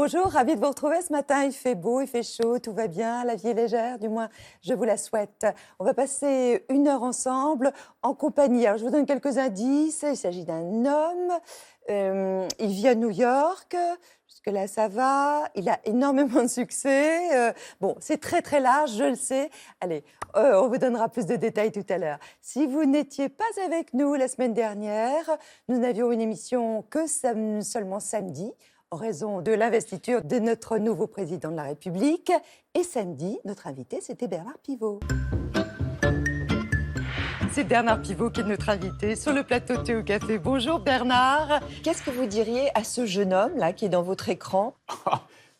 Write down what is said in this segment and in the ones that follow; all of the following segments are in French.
Bonjour, ravi de vous retrouver ce matin. Il fait beau, il fait chaud, tout va bien, la vie est légère, du moins je vous la souhaite. On va passer 1 heure ensemble en compagnie. Alors je vous donne quelques indices. Il s'agit d'un homme, il vit à New York. Jusque-là, ça va. Il a énormément de succès. Bon, c'est très, très large, je le sais. Allez, on vous donnera plus de détails tout à l'heure. Si vous n'étiez pas avec nous la semaine dernière, nous n'avions une émission que seulement samedi, en raison de l'investiture de notre nouveau président de la République. Et samedi, notre invité, c'était Bernard Pivot. C'est Bernard Pivot qui est notre invité sur le plateau de Thé au Café. Bonjour Bernard. Qu'est-ce que vous diriez à ce jeune homme là qui est dans votre écran?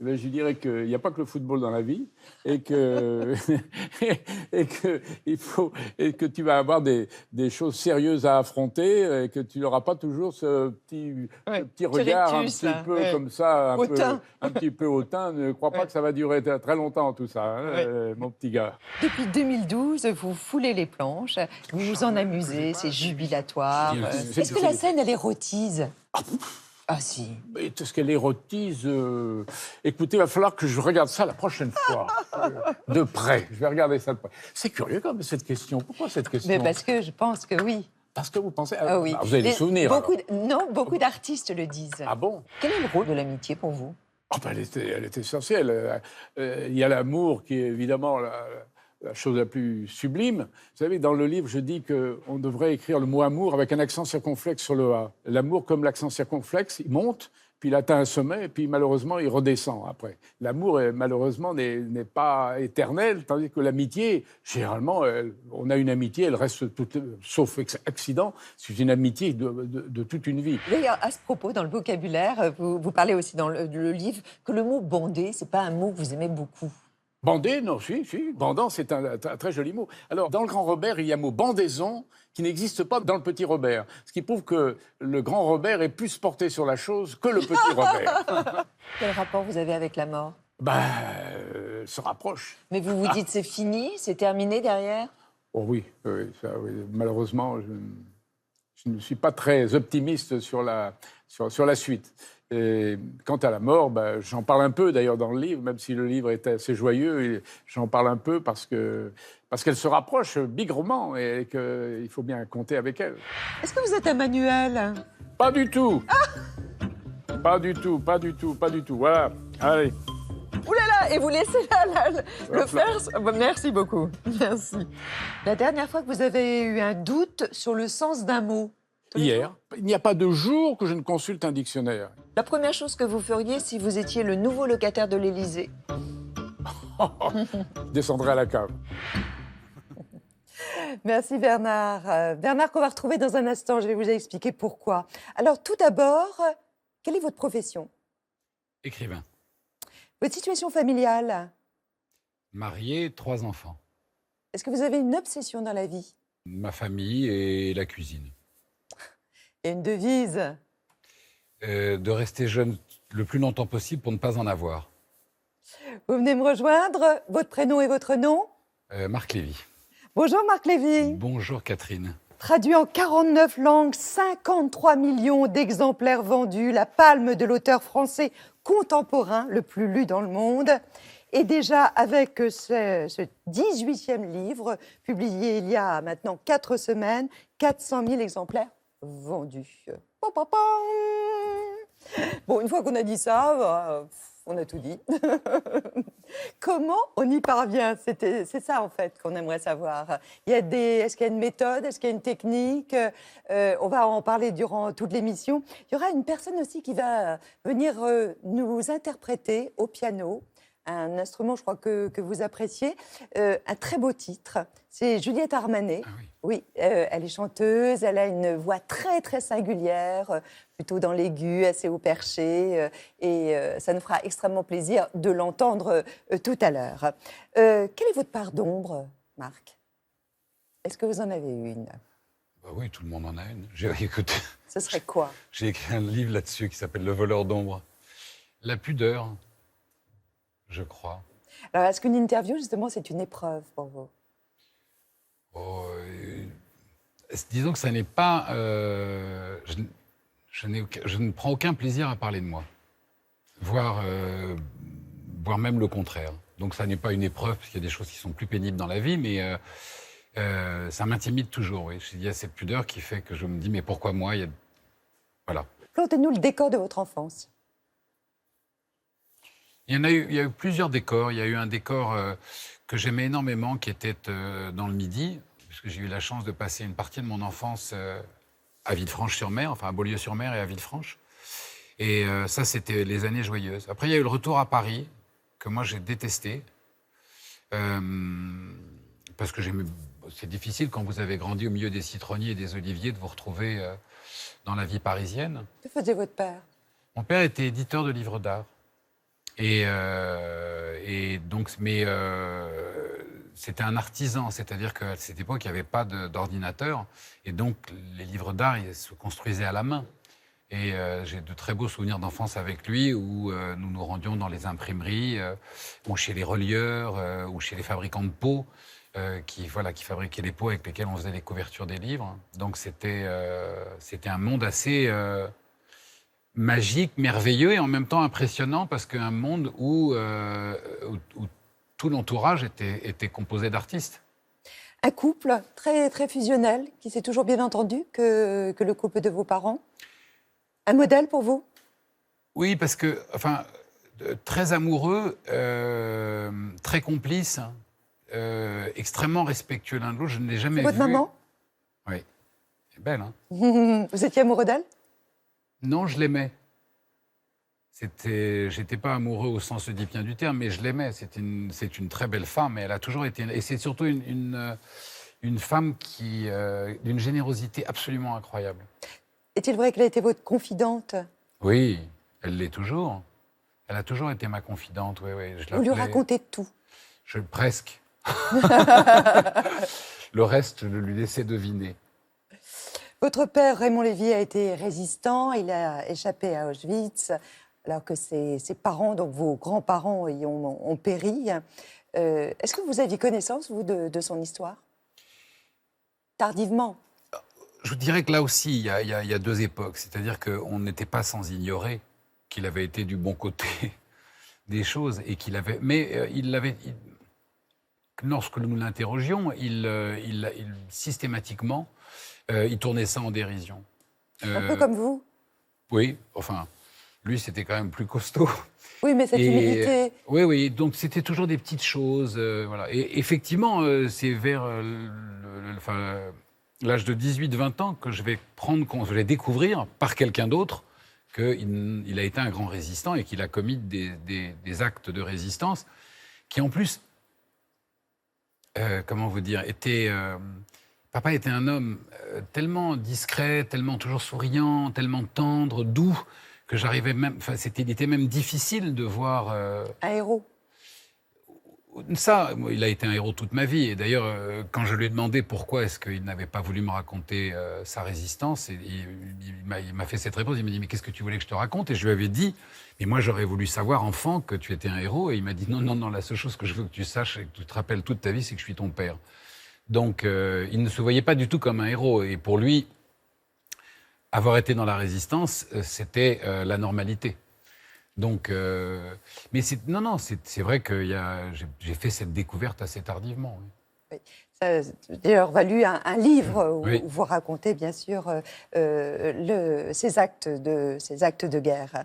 Ben, je dirais qu'il n'y a pas que le football dans la vie et que, et que tu vas avoir des choses sérieuses à affronter et que tu n'auras pas toujours ce petit regard rictus, un petit peu comme ça, un petit peu hautain. Ne crois pas que ça va durer très longtemps tout ça, hein, mon petit gars. Depuis 2012, vous foulez les planches, vous vous en amusez, c'est jubilatoire. Est-ce que la scène, elle érotise? Ah si. Est-ce qu'elle érotise Écoutez, il va falloir que je regarde ça la prochaine fois, de près. Je vais regarder ça de près. C'est curieux quand même cette question. Pourquoi cette question? Mais parce que je pense que oui. Parce que vous pensez... Ah oui. Vous avez des souvenirs, Beaucoup d'artistes le disent. Ah bon? Quel est le rôle de l'amitié pour vous? Elle est essentielle. Il y a l'amour qui est évidemment la chose la plus sublime. Vous savez, dans le livre, je dis qu'on devrait écrire le mot amour avec un accent circonflexe sur le A. L'amour, comme l'accent circonflexe, il monte, puis il atteint un sommet, et puis malheureusement, il redescend après. L'amour, malheureusement, n'est pas éternel, tandis que l'amitié, généralement, on a une amitié, elle reste sauf accident, c'est une amitié de toute une vie. D'ailleurs, à ce propos, dans le vocabulaire, vous parlez aussi dans le livre que le mot « bondé », c'est pas un mot que vous aimez beaucoup. Bandé, non, si. Bandant, c'est un très joli mot. Alors, dans le Grand Robert, il y a un mot bandaison qui n'existe pas dans le Petit Robert. Ce qui prouve que le Grand Robert est plus porté sur la chose que le Petit Robert. Quel rapport vous avez avec la mort? Se rapproche. Mais vous vous dites c'est fini, c'est terminé derrière? Oh oui. Malheureusement, je ne suis pas très optimiste sur la suite. Et quant à la mort, j'en parle un peu d'ailleurs dans le livre, même si le livre est assez joyeux, et j'en parle un peu parce qu'elle se rapproche bigrement et qu'il faut bien compter avec elle. Est-ce que vous êtes un manuel? Pas du tout. Pas du tout. Voilà, allez. Ouh là là, et vous laissez le faire? Merci beaucoup, merci. La dernière fois que vous avez eu un doute sur le sens d'un mot? Hier. Il n'y a pas de jour que je ne consulte un dictionnaire. La première chose que vous feriez si vous étiez le nouveau locataire de l'Élysée? Je descendrai à la cave. Merci Bernard. Bernard qu'on va retrouver dans un instant, je vais vous expliquer pourquoi. Alors tout d'abord, quelle est votre profession? Écrivain. Votre situation familiale? Marié, 3 enfants. Est-ce que vous avez une obsession dans la vie? Ma famille et la cuisine. Et une devise? De rester jeune le plus longtemps possible pour ne pas en avoir. Vous venez me rejoindre. Votre prénom et votre nom? Marc Lévy. Bonjour Marc Lévy. Bonjour Catherine. Traduit en 49 langues, 53 millions d'exemplaires vendus, la palme de l'auteur français contemporain le plus lu dans le monde. Et déjà avec ce 18e livre, publié il y a maintenant 4 semaines, 400 000 exemplaires vendus. Bon, une fois qu'on a dit ça, on a tout dit. Comment on y parvient? C'est ça, en fait, qu'on aimerait savoir. Est-ce qu'il y a une méthode? Est-ce qu'il y a une technique? On va en parler durant toute l'émission. Il y aura une personne aussi qui va venir nous interpréter au piano, un instrument, je crois, que vous appréciez. Un très beau titre. C'est Juliette Armanet. Ah oui. Oui, elle est chanteuse, elle a une voix très, très singulière, plutôt dans l'aigu, assez haut perché, et ça nous fera extrêmement plaisir de l'entendre tout à l'heure. Quelle est votre part d'ombre, Marc? Est-ce que vous en avez une? Oui, tout le monde en a une. Ce serait quoi? J'ai écrit un livre là-dessus qui s'appelle Le voleur d'ombre. La pudeur, je crois. Alors, est-ce qu'une interview, justement, c'est une épreuve pour vous? Disons que ça n'est pas... je ne prends aucun plaisir à parler de moi. voire même le contraire. Donc ça n'est pas une épreuve, parce qu'il y a des choses qui sont plus pénibles dans la vie, mais ça m'intimide toujours. Oui. Il y a cette pudeur qui fait que je me dis, mais pourquoi moi? Voilà. Plantez-nous le décor de votre enfance. Il y a eu plusieurs décors. Il y a eu un décor que j'aimais énormément, qui était dans le Midi, puisque j'ai eu la chance de passer une partie de mon enfance à Villefranche-sur-Mer, enfin à Beaulieu-sur-Mer et à Villefranche. Et ça, c'était les années joyeuses. Après, il y a eu le retour à Paris, que moi j'ai détesté, parce que c'est difficile quand vous avez grandi au milieu des citronniers et des oliviers de vous retrouver dans la vie parisienne. Que faisait votre père? Mon père était éditeur de livres d'art. Et donc, c'était un artisan, c'est-à-dire qu'à cette époque, il n'y avait pas d'ordinateur. Et donc, les livres d'art, ils se construisaient à la main. Et j'ai de très beaux souvenirs d'enfance avec lui où nous nous rendions dans les imprimeries, ou chez les relieurs, ou chez les fabricants de pots, qui fabriquaient les pots avec lesquels on faisait les couvertures des livres. Donc, c'était un monde assez magique, merveilleux et en même temps impressionnant, parce qu'un monde où tout l'entourage était composé d'artistes. Un couple très, très fusionnel, qui s'est toujours bien entendu que le couple de vos parents. Un modèle pour vous? Oui, parce que, très amoureux, très complice, extrêmement respectueux l'un de l'autre. Je ne l'ai jamais vu. Votre maman? Oui. Elle est belle, hein? Vous étiez amoureux d'elle? Non, je l'aimais. J'étais pas amoureux au sens oedipien du terme, mais je l'aimais. C'est une très belle femme, et elle a toujours été. Et c'est surtout une femme d'une générosité absolument incroyable. Est-il vrai qu'elle a été votre confidente? Oui, elle l'est toujours. Elle a toujours été ma confidente, oui. Vous lui racontez tout? Presque. Le reste, je le lui laissais deviner. Votre père, Raymond Lévy, a été résistant. Il a échappé à Auschwitz, alors que ses parents, donc vos grands-parents, y ont péri. Est-ce que vous aviez connaissance, vous, de son histoire? Tardivement? Je vous dirais que là aussi, il y a deux époques. C'est-à-dire qu'on n'était pas sans ignorer qu'il avait été du bon côté des choses et qu'il avait. Mais lorsque nous l'interrogions, systématiquement, il tournait ça en dérision. Un peu comme vous? Oui, lui, c'était quand même plus costaud. Oui, mais cette humilité. Oui. Donc, c'était toujours des petites choses. Voilà. Et effectivement, c'est vers l'âge de 18-20 ans que je vais découvrir par quelqu'un d'autre qu'il a été un grand résistant et qu'il a commis des actes de résistance qui, en plus, comment vous dire, papa était un homme tellement discret, tellement toujours souriant, tellement tendre, doux, que j'arrivais même. Il était même difficile de voir. Un héros. Ça, il a été un héros toute ma vie. Et d'ailleurs, quand je lui ai demandé pourquoi est-ce qu'il n'avait pas voulu me raconter sa résistance, il m'a fait cette réponse. Il m'a dit, mais qu'est-ce que tu voulais que je te raconte? Et je lui avais dit, mais moi j'aurais voulu savoir, enfant, que tu étais un héros. Et il m'a dit, non, la seule chose que je veux que tu saches et que tu te rappelles toute ta vie, c'est que je suis ton père. Donc, il ne se voyait pas du tout comme un héros. Et pour lui, avoir été dans la résistance, c'était la normalité. Donc, mais c'est vrai que j'ai fait cette découverte assez tardivement. Oui. Ça a d'ailleurs valu un livre où vous racontez bien sûr ces actes de guerre.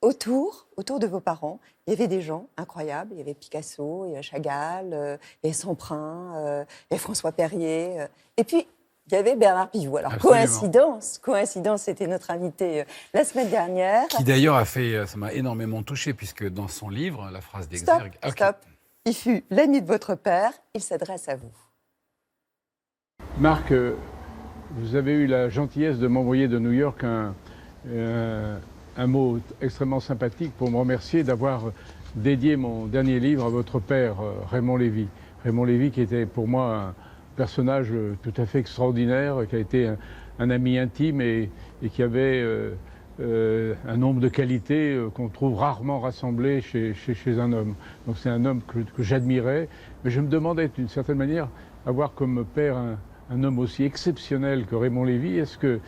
Autour de vos parents, il y avait des gens incroyables. Il y avait Picasso, il y avait Chagall, il y avait Semprin, il y avait François Perrier. Et puis, il y avait Bernard Pivot. Alors, Absolument. coïncidence, c'était notre invité la semaine dernière. Qui d'ailleurs ça m'a énormément touché, puisque dans son livre, la phrase d'Exergue... Stop. Il fut l'ami de votre père, il s'adresse à vous. Marc, vous avez eu la gentillesse de m'envoyer de New York un mot extrêmement sympathique pour me remercier d'avoir dédié mon dernier livre à votre père, Raymond Lévy. Raymond Lévy qui était pour moi un personnage tout à fait extraordinaire, qui a été un ami intime et qui avait un nombre de qualités qu'on trouve rarement rassemblées chez un homme. Donc c'est un homme que j'admirais, mais je me demandais d'une certaine manière, avoir comme père un homme aussi exceptionnel que Raymond Lévy, est-ce que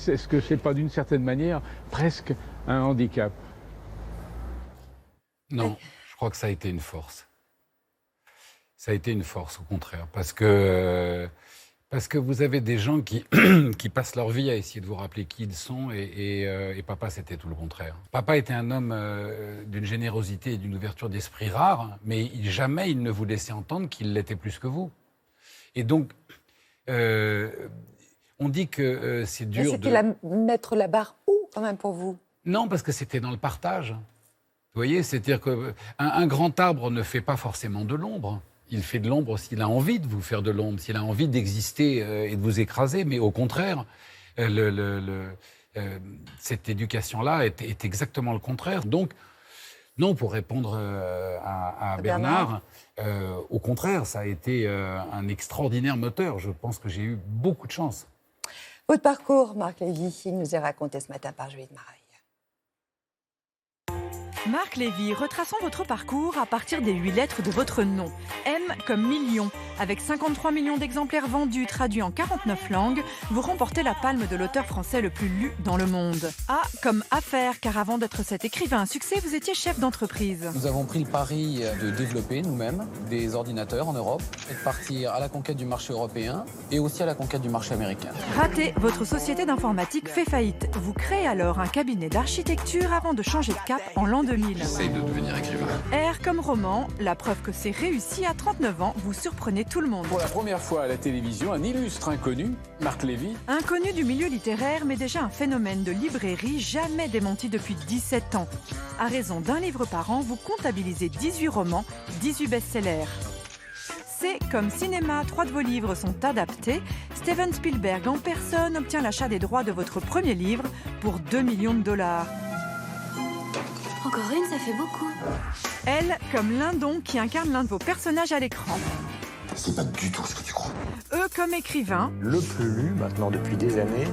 est-ce que c'est pas d'une certaine manière presque un handicap? Non, je crois que ça a été une force. Ça a été une force, au contraire, parce que vous avez des gens qui, qui passent leur vie à essayer de vous rappeler qui ils sont, et papa, c'était tout le contraire. Papa était un homme d'une générosité et d'une ouverture d'esprit rare, mais jamais il ne vous laissait entendre qu'il l'était plus que vous. Et donc, on dit que c'est dur de... C'était mettre la barre haut, quand même, pour vous. Non, parce que c'était dans le partage. Vous voyez, c'est-à-dire qu'un grand arbre ne fait pas forcément de l'ombre. Il fait de l'ombre s'il a envie de vous faire de l'ombre, s'il a envie d'exister et de vous écraser. Mais au contraire, cette éducation-là est exactement le contraire. Donc, non, pour répondre à Bernard, au contraire, ça a été un extraordinaire moteur. Je pense que j'ai eu beaucoup de chance. Votre parcours, Marc Lévy, il nous est raconté ce matin par Julie de Maraille. Marc Lévy, retraçons votre parcours à partir des 8 lettres de votre nom. M comme million. Avec 53 millions d'exemplaires vendus, traduits en 49 langues, vous remportez la palme de l'auteur français le plus lu dans le monde. A comme affaire, car avant d'être cet écrivain à succès, vous étiez chef d'entreprise. Nous avons pris le pari de développer nous-mêmes des ordinateurs en Europe et de partir à la conquête du marché européen et aussi à la conquête du marché américain. Raté, votre société d'informatique fait faillite. Vous créez alors un cabinet d'architecture avant de changer de cap en l'an 2000. J'essaye de devenir écrivain. R comme roman, la preuve que c'est réussi à 39 ans, vous surprenez tout le monde. Pour la première fois à la télévision, un illustre inconnu, Marc Lévy. Inconnu du milieu littéraire, mais déjà un phénomène de librairie jamais démenti depuis 17 ans. À raison d'un livre par an, vous comptabilisez 18 romans, 18 best-sellers. C comme cinéma, 3 de vos livres sont adaptés. Steven Spielberg en personne obtient l'achat des droits de votre premier livre pour 2 millions de dollars. Encore une, ça fait beaucoup. L comme Lindon qui incarne l'un de vos personnages à l'écran. C'est pas du tout ce que tu crois. E comme écrivain. Le plus lu maintenant depuis des années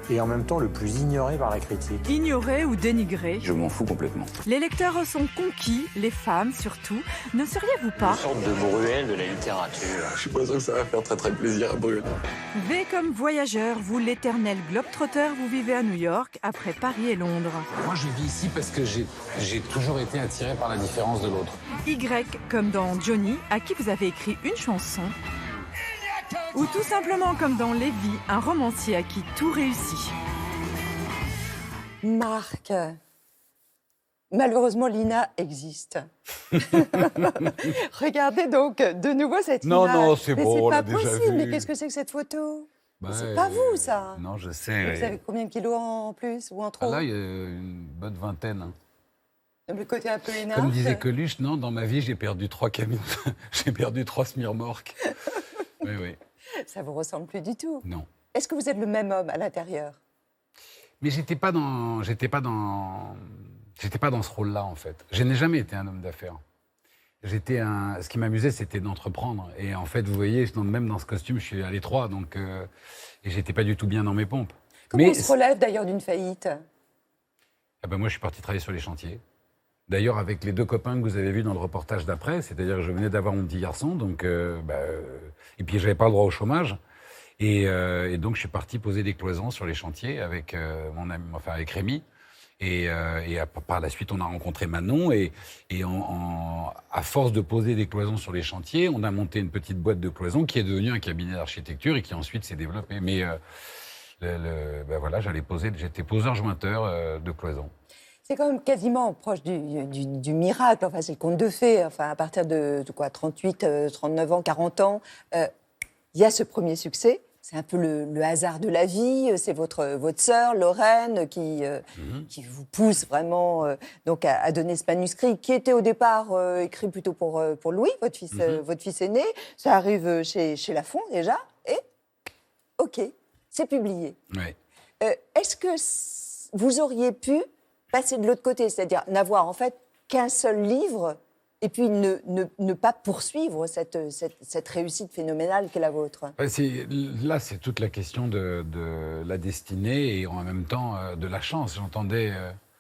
et en même temps le plus ignoré par la critique. Ignoré ou dénigré. Je m'en fous complètement. Les lecteurs sont conquis, les femmes surtout. Ne seriez-vous pas Une sorte de Bruel de la littérature. Je suis pas sûr que ça va faire très très plaisir à Bruno. V comme voyageur, vous l'éternel globe-trotter, vous vivez à New York, après Paris et Londres. Moi, je vis ici parce que j'ai toujours été attiré par la différence de l'autre. Y comme dans Johnny, à qui vous avez écrit une chanson. Ou tout simplement comme dans Lévy, un romancier à qui tout réussit. Marc, malheureusement, Lina existe. Regardez donc de nouveau cette Non, image. non, c'est Mais bon, on c'est l'a pas déjà possible. vu. Mais qu'est-ce que c'est que cette photo? Bah, c'est pas vous, ça. Non, je Et sais. vous avez combien de kilos en plus ou en trop? Ah là, il y a une bonne vingtaine. Hein. Le côté un peu énorme. Comme disait Coluche, non, dans ma vie, j'ai perdu 3 camions. J'ai perdu 3 smirmorques. Oui, oui. Ça vous ressemble plus du tout. Non. Est-ce que vous êtes le même homme à l'intérieur? Mais j'étais pas dans ce rôle-là, en fait. Je n'ai jamais été un homme d'affaires. Ce qui m'amusait, c'était d'entreprendre. Et en fait, vous voyez, même dans ce costume, je suis à l'étroit, donc et j'étais pas du tout bien dans mes pompes. Comment on se relève d'ailleurs d'une faillite? Ah ben moi, je suis parti travailler sur les chantiers. D'ailleurs, avec les 2 copains que vous avez vus dans le reportage d'après, c'est-à-dire que je venais d'avoir mon petit garçon, donc et puis j'avais pas le droit au chômage, et donc je suis parti poser des cloisons sur les chantiers avec mon ami, enfin avec Rémi, et par la suite on a rencontré Manon, et à force de poser des cloisons sur les chantiers, on a monté une petite boîte de cloisons qui est devenue un cabinet d'architecture et qui ensuite s'est développé. Mais voilà, j'étais poseur-jointeur de cloisons. C'est quand même quasiment proche du miracle. Enfin, c'est le conte de fées. Enfin, à partir de quoi, 38, 39 ans, 40 ans, il y a ce premier succès. C'est un peu le hasard de la vie. C'est votre sœur, Lorraine, qui vous pousse vraiment donc à donner ce manuscrit, qui était au départ écrit plutôt pour Louis, votre fils aîné. Ça arrive chez Lafon déjà. Et OK, c'est publié. Ouais. Est-ce que vous auriez pu passer de l'autre côté, c'est-à-dire n'avoir en fait qu'un seul livre et puis ne pas poursuivre cette réussite phénoménale qu'est la vôtre? Là, c'est toute la question de la destinée et en même temps de la chance. J'entendais...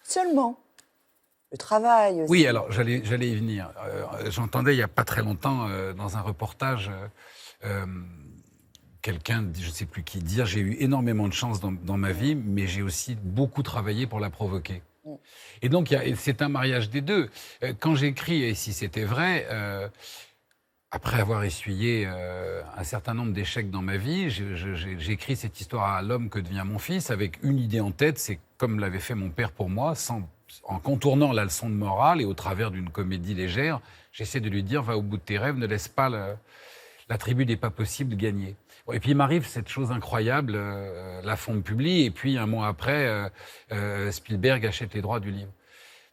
Seulement le travail aussi. Oui, alors j'allais y venir. J'entendais il n'y a pas très longtemps dans un reportage quelqu'un, je ne sais plus qui dire, j'ai eu énormément de chance dans ma vie, mais j'ai aussi beaucoup travaillé pour la provoquer. Et donc, c'est un mariage des deux. Quand j'écris, et si c'était vrai, après avoir essuyé un certain nombre d'échecs dans ma vie, j'écris cette histoire à l'homme que devient mon fils avec une idée en tête, c'est comme l'avait fait mon père pour moi, en contournant la leçon de morale et au travers d'une comédie légère, j'essaie de lui dire, va au bout de tes rêves, ne laisse pas la tribu des pas possibles gagner. Bon, et puis il m'arrive cette chose incroyable, Lafon me publie, et puis un mois après, Spielberg achète les droits du livre.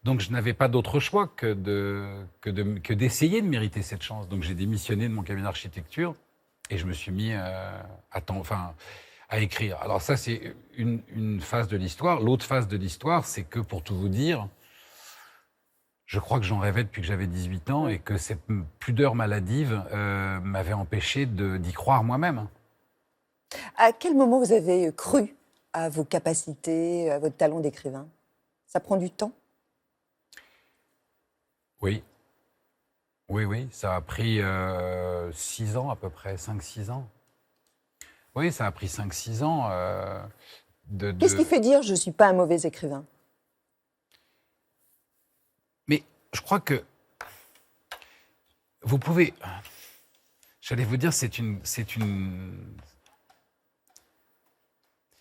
Donc je n'avais pas d'autre choix que d'essayer de mériter cette chance. Donc j'ai démissionné de mon cabinet d'architecture et je me suis mis à écrire. Alors ça, c'est une phase de l'histoire. L'autre phase de l'histoire, c'est que, pour tout vous dire, je crois que j'en rêvais depuis que j'avais 18 ans et que cette pudeur maladive m'avait empêché d'y croire moi-même. À quel moment vous avez cru à vos capacités, à votre talent d'écrivain? Ça prend du temps? Oui. Oui, ça a pris 6 ans à peu près, 5-6 ans. Oui, ça a pris 5-6 ans. Qu'est-ce qui fait dire « je ne suis pas un mauvais écrivain » ? Mais je crois que vous pouvez... J'allais vous dire, c'est une...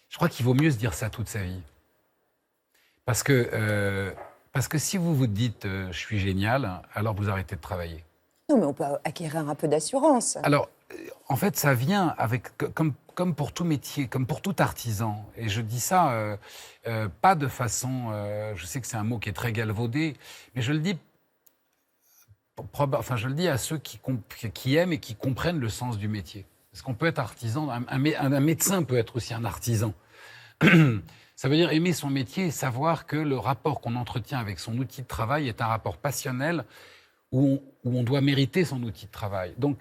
Je crois qu'il vaut mieux se dire ça toute sa vie. Parce que si vous vous dites « je suis génial », alors vous arrêtez de travailler. Non, mais on peut acquérir un peu d'assurance. Alors, en fait, ça vient avec, comme pour tout métier, comme pour tout artisan. Et je dis ça pas de façon... je sais que c'est un mot qui est très galvaudé, mais je le dis... je le dis à ceux qui aiment et qui comprennent le sens du métier. Parce qu'on peut être artisan, un médecin peut être aussi un artisan. Ça veut dire aimer son métier et savoir que le rapport qu'on entretient avec son outil de travail est un rapport passionnel où on doit mériter son outil de travail. Donc,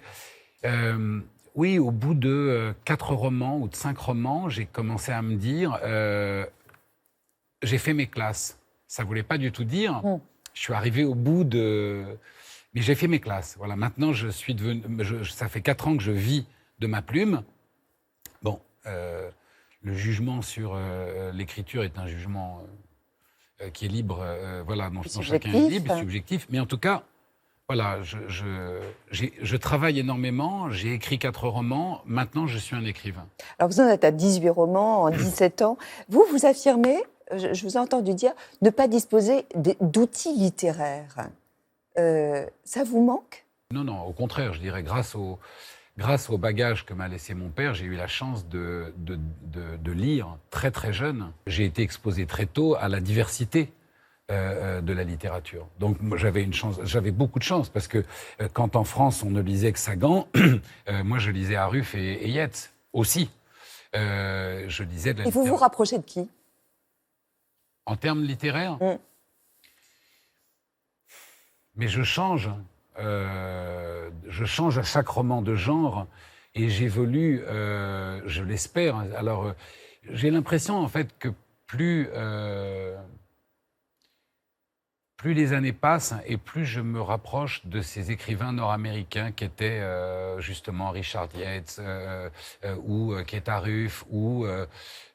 oui, au bout de 4 romans ou de 5 romans, j'ai commencé à me dire j'ai fait mes classes. Ça ne voulait pas du tout dire je suis arrivé au bout de... Mais j'ai fait mes classes. Voilà, maintenant, je suis devenu... ça fait 4 ans que je vis de ma plume. Bon, le jugement sur l'écriture est un jugement qui est libre, voilà, dont chacun est libre, subjectif. Mais en tout cas, voilà, je travaille énormément, j'ai écrit 4 romans, maintenant je suis un écrivain. Alors vous en êtes à 18 romans en 17 ans. Vous affirmez, je vous ai entendu dire, ne pas disposer d'outils littéraires. Ça vous manque ? Non, au contraire, je dirais, grâce au bagage que m'a laissé mon père, j'ai eu la chance de lire très très jeune. J'ai été exposé très tôt à la diversité de la littérature. Donc j'avais beaucoup de chance, parce que quand en France on ne lisait que Sagan, moi je lisais Aruf et Yeats aussi. Je lisais de la littérature. Et vous vous rapprochez de qui ? En termes littéraires ? Mais je change à chaque roman de genre et j'évolue, je l'espère. Alors, j'ai l'impression en fait que plus les années passent et plus je me rapproche de ces écrivains nord-américains qui étaient justement Richard Yates ou Keita Aruf ou...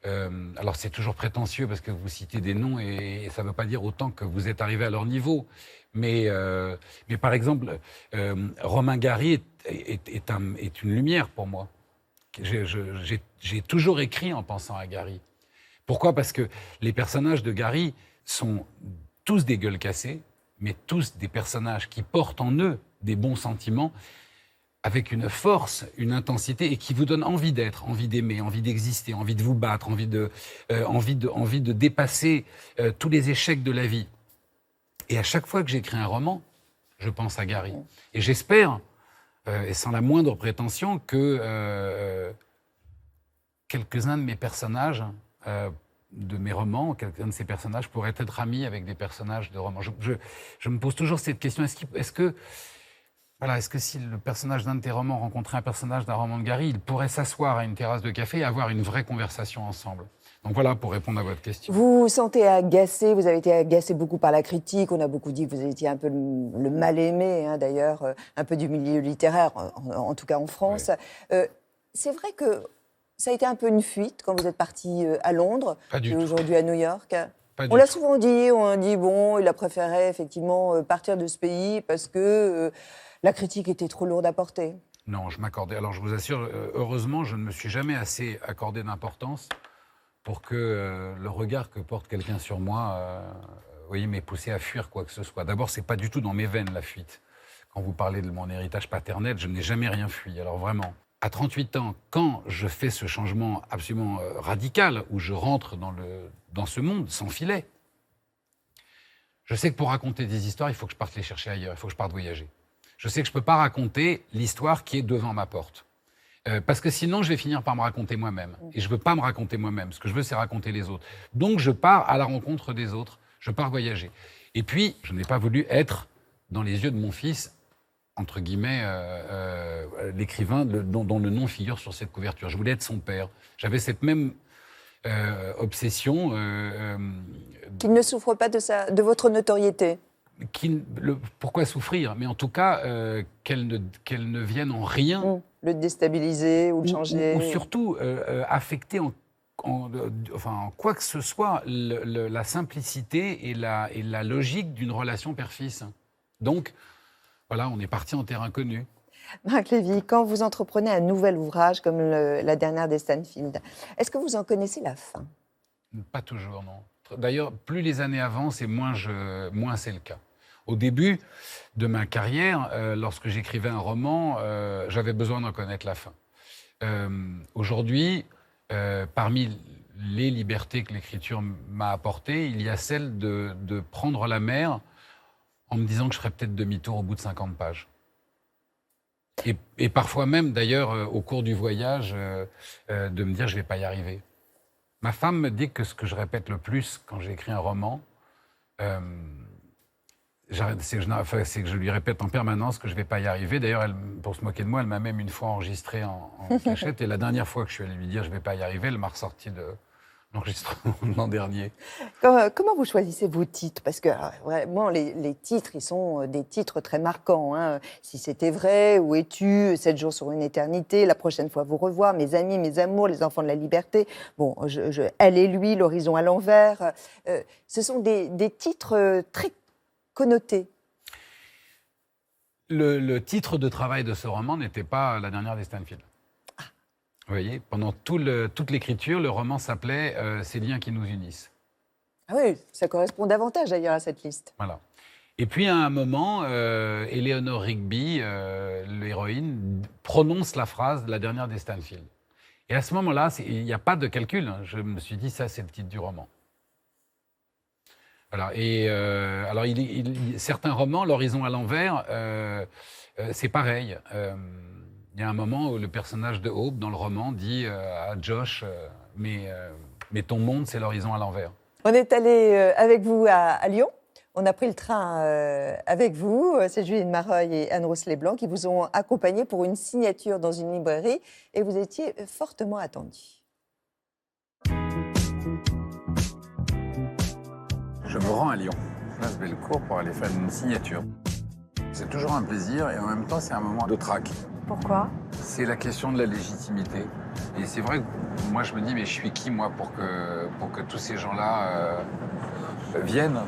alors c'est toujours prétentieux parce que vous citez des noms et ça ne veut pas dire autant que vous êtes arrivé à leur niveau. Mais par exemple, Romain Gary est une lumière pour moi. J'ai toujours écrit en pensant à Gary. Pourquoi ? Parce que les personnages de Gary sont tous des gueules cassées, mais tous des personnages qui portent en eux des bons sentiments, avec une force, une intensité, et qui vous donnent envie d'être, envie d'aimer, envie d'exister, envie de vous battre, envie de dépasser tous les échecs de la vie. Et à chaque fois que j'écris un roman, je pense à Gary. Et j'espère, et sans la moindre prétention, que quelques-uns de mes personnages, de mes romans, quelques-uns de ces personnages pourraient être amis avec des personnages de romans. Je me pose toujours cette question, est-ce que si le personnage d'un de tes romans rencontrait un personnage d'un roman de Gary, ils pourraient s'asseoir à une terrasse de café et avoir une vraie conversation ensemble ? Donc voilà, pour répondre à votre question. Vous vous sentez agacé, vous avez été agacé beaucoup par la critique, on a beaucoup dit que vous étiez un peu le mal-aimé, d'ailleurs, un peu du milieu littéraire, en tout cas en France. Oui. C'est vrai que ça a été un peu une fuite quand vous êtes parti à Londres, Pas du et tout. aujourd'hui à New York. Pas du On l'a tout. souvent dit, on dit, bon, il a préféré effectivement partir de ce pays parce que la critique était trop lourde à porter. Non, je m'accordais. Alors, je vous assure, heureusement, je ne me suis jamais assez accordé d'importance pour que le regard que porte quelqu'un sur moi, vous voyez, m'ait poussé à fuir quoi que ce soit. D'abord, c'est pas du tout dans mes veines, la fuite. Quand vous parlez de mon héritage paternel, je n'ai jamais rien fui. Alors, vraiment, à 38 ans, quand je fais ce changement absolument radical, où je rentre dans ce monde sans filet, je sais que pour raconter des histoires, il faut que je parte les chercher ailleurs, il faut que je parte voyager. Je sais que je ne peux pas raconter l'histoire qui est devant ma porte. Parce que sinon, je vais finir par me raconter moi-même. Et je ne veux pas me raconter moi-même. Ce que je veux, c'est raconter les autres. Donc, je pars à la rencontre des autres. Je pars voyager. Et puis, je n'ai pas voulu être, dans les yeux de mon fils, entre guillemets, l'écrivain dont le nom figure sur cette couverture. Je voulais être son père. J'avais cette même obsession. Qu'il ne souffre pas de votre notoriété. Pourquoi souffrir? Mais en tout cas, qu'elle ne vienne en rien... Le déstabiliser ou le changer. Ou surtout affecter en quoi que ce soit la simplicité et la logique d'une relation père-fils. Donc, voilà, on est parti en terrain connu. Marc Lévy, quand vous entreprenez un nouvel ouvrage comme la dernière des Stanfield, est-ce que vous en connaissez la fin? Pas toujours, non. D'ailleurs, plus les années avancent et moins c'est le cas. Au début de ma carrière, lorsque j'écrivais un roman, j'avais besoin d'en connaître la fin. Aujourd'hui, parmi les libertés que l'écriture m'a apportées, il y a celle de prendre la mer en me disant que je ferais peut-être demi-tour au bout de 50 pages. Et parfois même, d'ailleurs, au cours du voyage, de me dire je ne vais pas y arriver. Ma femme me dit que ce que je répète le plus quand j'écris un roman, c'est que je lui répète en permanence que je ne vais pas y arriver. D'ailleurs, pour se moquer de moi, elle m'a même une fois enregistré en cachette. Et la dernière fois que je suis allé lui dire je ne vais pas y arriver, elle m'a ressorti de l'enregistrement l'an dernier. Comment vous choisissez vos titres? Parce que vraiment, les titres, ils sont des titres très marquants. Hein. Si c'était vrai, où es-tu? 7 jours sur une éternité, la prochaine fois vous revoir, mes amis, mes amours, les enfants de la liberté. Bon, elle et lui, l'horizon à l'envers. Ce sont des titres très connotés. Le titre de travail de ce roman n'était pas La dernière des Stanfield. Vous voyez, pendant toute l'écriture, le roman s'appelait Ces liens qui nous unissent. Ah oui, ça correspond davantage d'ailleurs à cette liste. Voilà. Et puis à un moment, Eleanor Rigby, l'héroïne, prononce la phrase La dernière des Stanfield. Et à ce moment-là, il n'y a pas de calcul. Hein. Je me suis dit, ça, c'est le titre du roman. Voilà. Et alors, certains romans, L'horizon à l'envers, c'est pareil. Il y a un moment où le personnage de Hope, dans le roman, dit à Josh mais ton monde, c'est l'horizon à l'envers. On est allé avec vous à Lyon. On a pris le train avec vous. C'est Juline Mareuil et Anne-Rose Leblanc qui vous ont accompagné pour une signature dans une librairie et vous étiez fortement attendus. Je me rends à Lyon, place Bellecour, pour aller faire une signature. C'est toujours un plaisir et en même temps, c'est un moment de trac. Pourquoi? C'est la question de la légitimité. Et c'est vrai que moi, je me dis, mais je suis qui, moi, pour que tous ces gens-là viennent?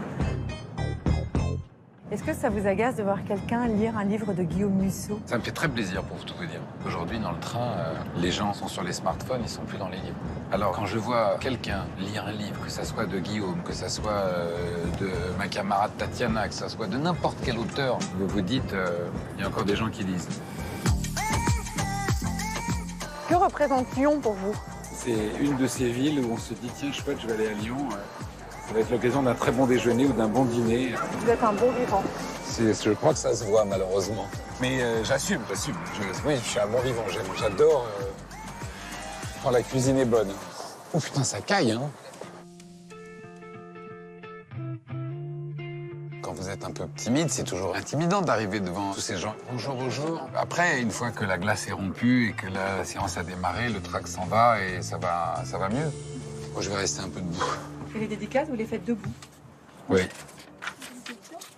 Est-ce que ça vous agace de voir quelqu'un lire un livre de Guillaume Musso? Ça me fait très plaisir, pour tout vous dire. Aujourd'hui, dans le train, les gens sont sur les smartphones, ils sont plus dans les livres. Alors, quand je vois quelqu'un lire un livre, que ça soit de Guillaume, que ça soit de ma camarade Tatiana, que ça soit de n'importe quel auteur, vous vous dites, il y a encore des gens qui lisent. Que représente Lyon pour vous? C'est une de ces villes où on se dit, tiens, chouette, je vais aller à Lyon. Ça va être l'occasion d'un très bon déjeuner ou d'un bon dîner. Vous êtes un bon vivant. Je crois que ça se voit, malheureusement. Mais j'assume. Oui, je suis un bon vivant. J'adore quand la cuisine est bonne. Oh putain, ça caille, hein. Quand vous êtes un peu timide, c'est toujours intimidant d'arriver devant tous ces gens. Bonjour, bonjour. Après, une fois que la glace est rompue et que la séance a démarré, le trac s'en va et ça va mieux. Moi, je vais rester un peu debout. Et les dédicaces, vous les faites debout? Oui.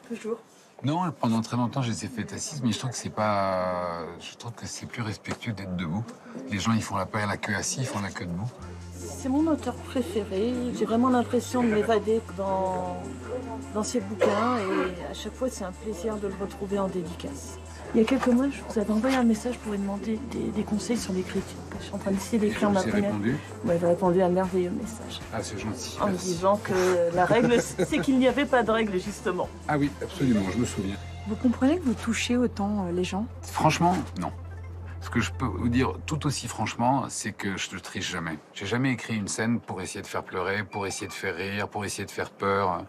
Toujours. Non, pendant très longtemps, je les ai fait assises, mais je trouve que c'est pas. Je trouve que c'est plus respectueux d'être debout. Les gens, ils font pas la queue assis, ils font la queue debout. C'est mon auteur préféré. J'ai vraiment l'impression de m'évader dans ses bouquins et à chaque fois, c'est un plaisir de le retrouver en dédicace. Il y a quelques mois, je vous avais envoyé un message pour vous demander des conseils sur l'écriture. Je suis en train d'essayer d'écrire ma première. Répondu. Vous m'avez répondu à un merveilleux message. Ah, c'est gentil. En me disant que la règle, c'est qu'il n'y avait pas de règle, justement. Ah oui, absolument, je me souviens. Vous comprenez que vous touchez autant les gens? Franchement, non. Ce que je peux vous dire tout aussi franchement, c'est que je ne triche jamais. J'ai jamais écrit une scène pour essayer de faire pleurer, pour essayer de faire rire, pour essayer de faire peur.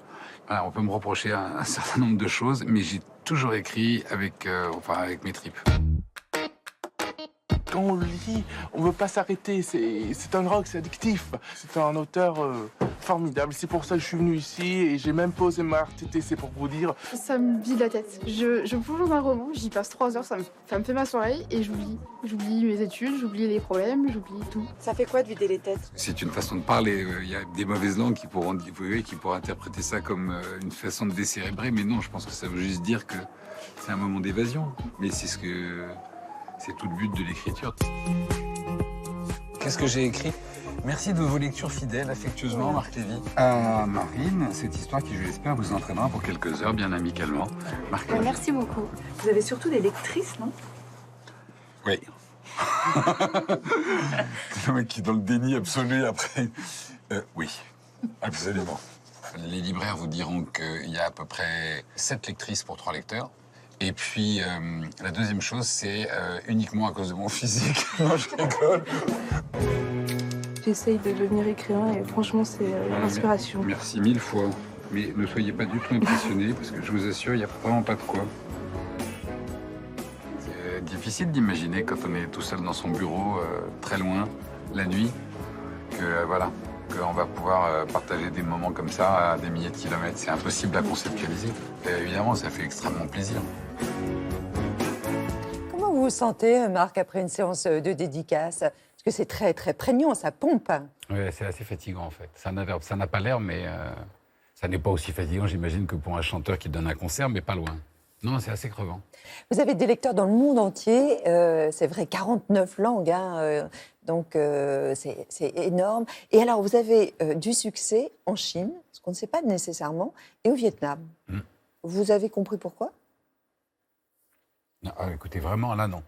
Voilà, on peut me reprocher un certain nombre de choses, mais j'ai toujours écrit avec mes tripes. Quand on le lit, on ne veut pas s'arrêter. C'est un rock, c'est addictif. C'est un auteur formidable. C'est pour ça que je suis venu ici et j'ai même posé ma RTT, c'est pour vous dire. Ça me vide la tête. Je plonge dans un roman, j'y passe 3 heures, ça me fait ma soirée et j'oublie. J'oublie mes études, j'oublie les problèmes, j'oublie tout. Ça fait quoi de vider les têtes? C'est une façon de parler. Il y a des mauvaises langues qui pourront interpréter ça comme une façon de décérébrer, mais non, je pense que ça veut juste dire que c'est un moment d'évasion. Mais c'est tout le but de l'écriture. Qu'est-ce que j'ai écrit? Merci de vos lectures fidèles, affectueusement, Marc Lévy. À Marine, cette histoire qui, je l'espère, vous entraînera pour quelques heures, bien amicalement. Marc Lévy. Merci beaucoup. Vous avez surtout des lectrices, non? Oui. Le mec qui est dans le déni absolu après. Oui, absolument. Les libraires vous diront qu'il y a à peu près 7 lectrices pour 3 lecteurs. Et puis, la deuxième chose, c'est uniquement à cause de mon physique. Non, je rigole. J'essaye de devenir écrivain et franchement, c'est l'inspiration. Merci 1000 fois. Mais ne soyez pas du tout impressionnés, parce que je vous assure, il n'y a vraiment pas de quoi. C'est difficile d'imaginer quand on est tout seul dans son bureau, très loin, la nuit, qu'on va pouvoir partager des moments comme ça à des milliers de kilomètres. C'est impossible à conceptualiser. Et évidemment, ça fait extrêmement plaisir. Comment vous vous sentez, Marc, après une séance de dédicace? Parce que c'est très, très prégnant, ça pompe. Oui, c'est assez fatigant en fait. Ça n'a pas l'air, mais ça n'est pas aussi fatigant, j'imagine, que pour un chanteur qui donne un concert, mais pas loin. Non, c'est assez crevant. Vous avez des lecteurs dans le monde entier, c'est vrai, 49 langues, donc c'est énorme. Et alors, vous avez du succès en Chine, ce qu'on ne sait pas nécessairement, et au Vietnam. Vous avez compris pourquoi? Non, écoutez, vraiment, là, non.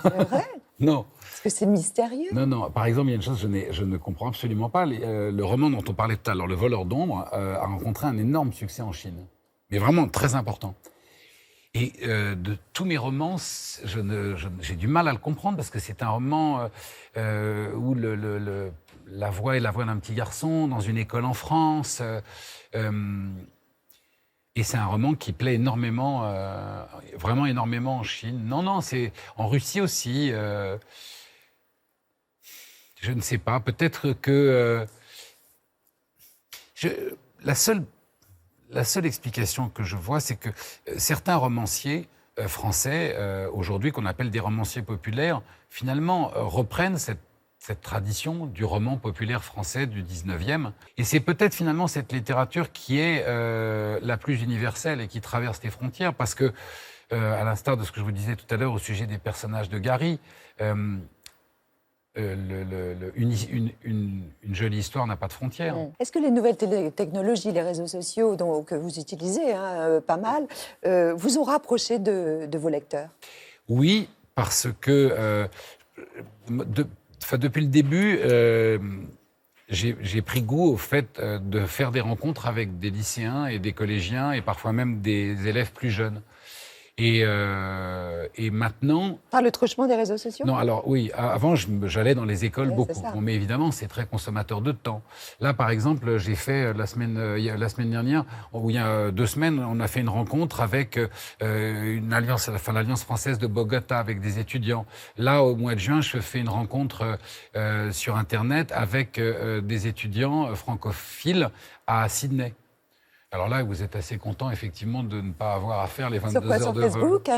C'est vrai? Non. Parce que c'est mystérieux. Non. Par exemple, il y a une chose que je ne comprends absolument pas. Le roman dont on parlait tout à l'heure, Le voleur d'ombre, a rencontré un énorme succès en Chine. Mais vraiment très important. Et de tous mes romans, j'ai du mal à le comprendre parce que c'est un roman où la voix est la voix d'un petit garçon dans une école en France. Et c'est un roman qui plaît énormément, vraiment énormément en Chine. Non, c'est en Russie aussi. Je ne sais pas. Peut-être que la seule explication que je vois, c'est que certains romanciers français, aujourd'hui, qu'on appelle des romanciers populaires, finalement reprennent cette tradition du roman populaire français du 19e. Et c'est peut-être finalement cette littérature qui est la plus universelle et qui traverse les frontières, parce que, à l'instar de ce que je vous disais tout à l'heure au sujet des personnages de Gary, une jolie histoire n'a pas de frontières. Est-ce que les nouvelles technologies, les réseaux sociaux que vous utilisez pas mal, vous ont rapproché de vos lecteurs? Oui, parce que depuis le début, j'ai pris goût au fait de faire des rencontres avec des lycéens et des collégiens et parfois même des élèves plus jeunes. Et maintenant... Par le truchement des réseaux sociaux? Non, alors oui, avant j'allais dans les écoles beaucoup. Bon, mais évidemment, c'est très consommateur de temps. Là, par exemple, j'ai fait la semaine dernière, ou il y a 2 semaines, on a fait une rencontre avec l'Alliance française de Bogota, avec des étudiants. Là, au mois de juin, je fais une rencontre sur Internet avec des étudiants francophiles à Sydney. Alors là, vous êtes assez content, effectivement, de ne pas avoir à faire les 22 heures de vol. Sur Facebook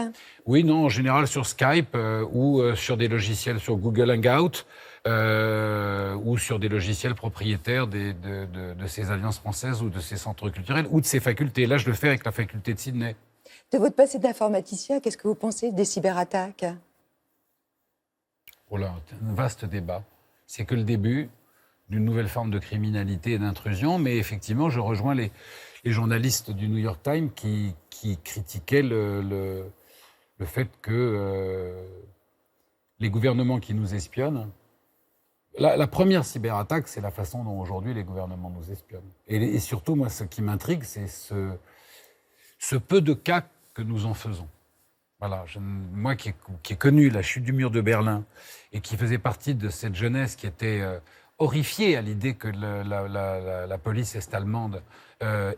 Oui, non, en général sur Skype ou sur des logiciels sur Google Hangout ou sur des logiciels propriétaires de ces alliances françaises ou de ces centres culturels ou de ces facultés. Là, je le fais avec la faculté de Sydney. De votre passé d'informaticien, qu'est-ce que vous pensez des cyberattaques? Oh là, un vaste débat. C'est que le début d'une nouvelle forme de criminalité et d'intrusion, mais effectivement, je rejoins les journalistes du New York Times qui critiquaient le fait que les gouvernements qui nous espionnent. La première cyberattaque, c'est la façon dont aujourd'hui les gouvernements nous espionnent. Et surtout, moi, ce qui m'intrigue, c'est ce peu de cas que nous en faisons. Voilà, moi qui ai connu la chute du mur de Berlin et qui faisait partie de cette jeunesse qui était horrifiée à l'idée que la police est-allemande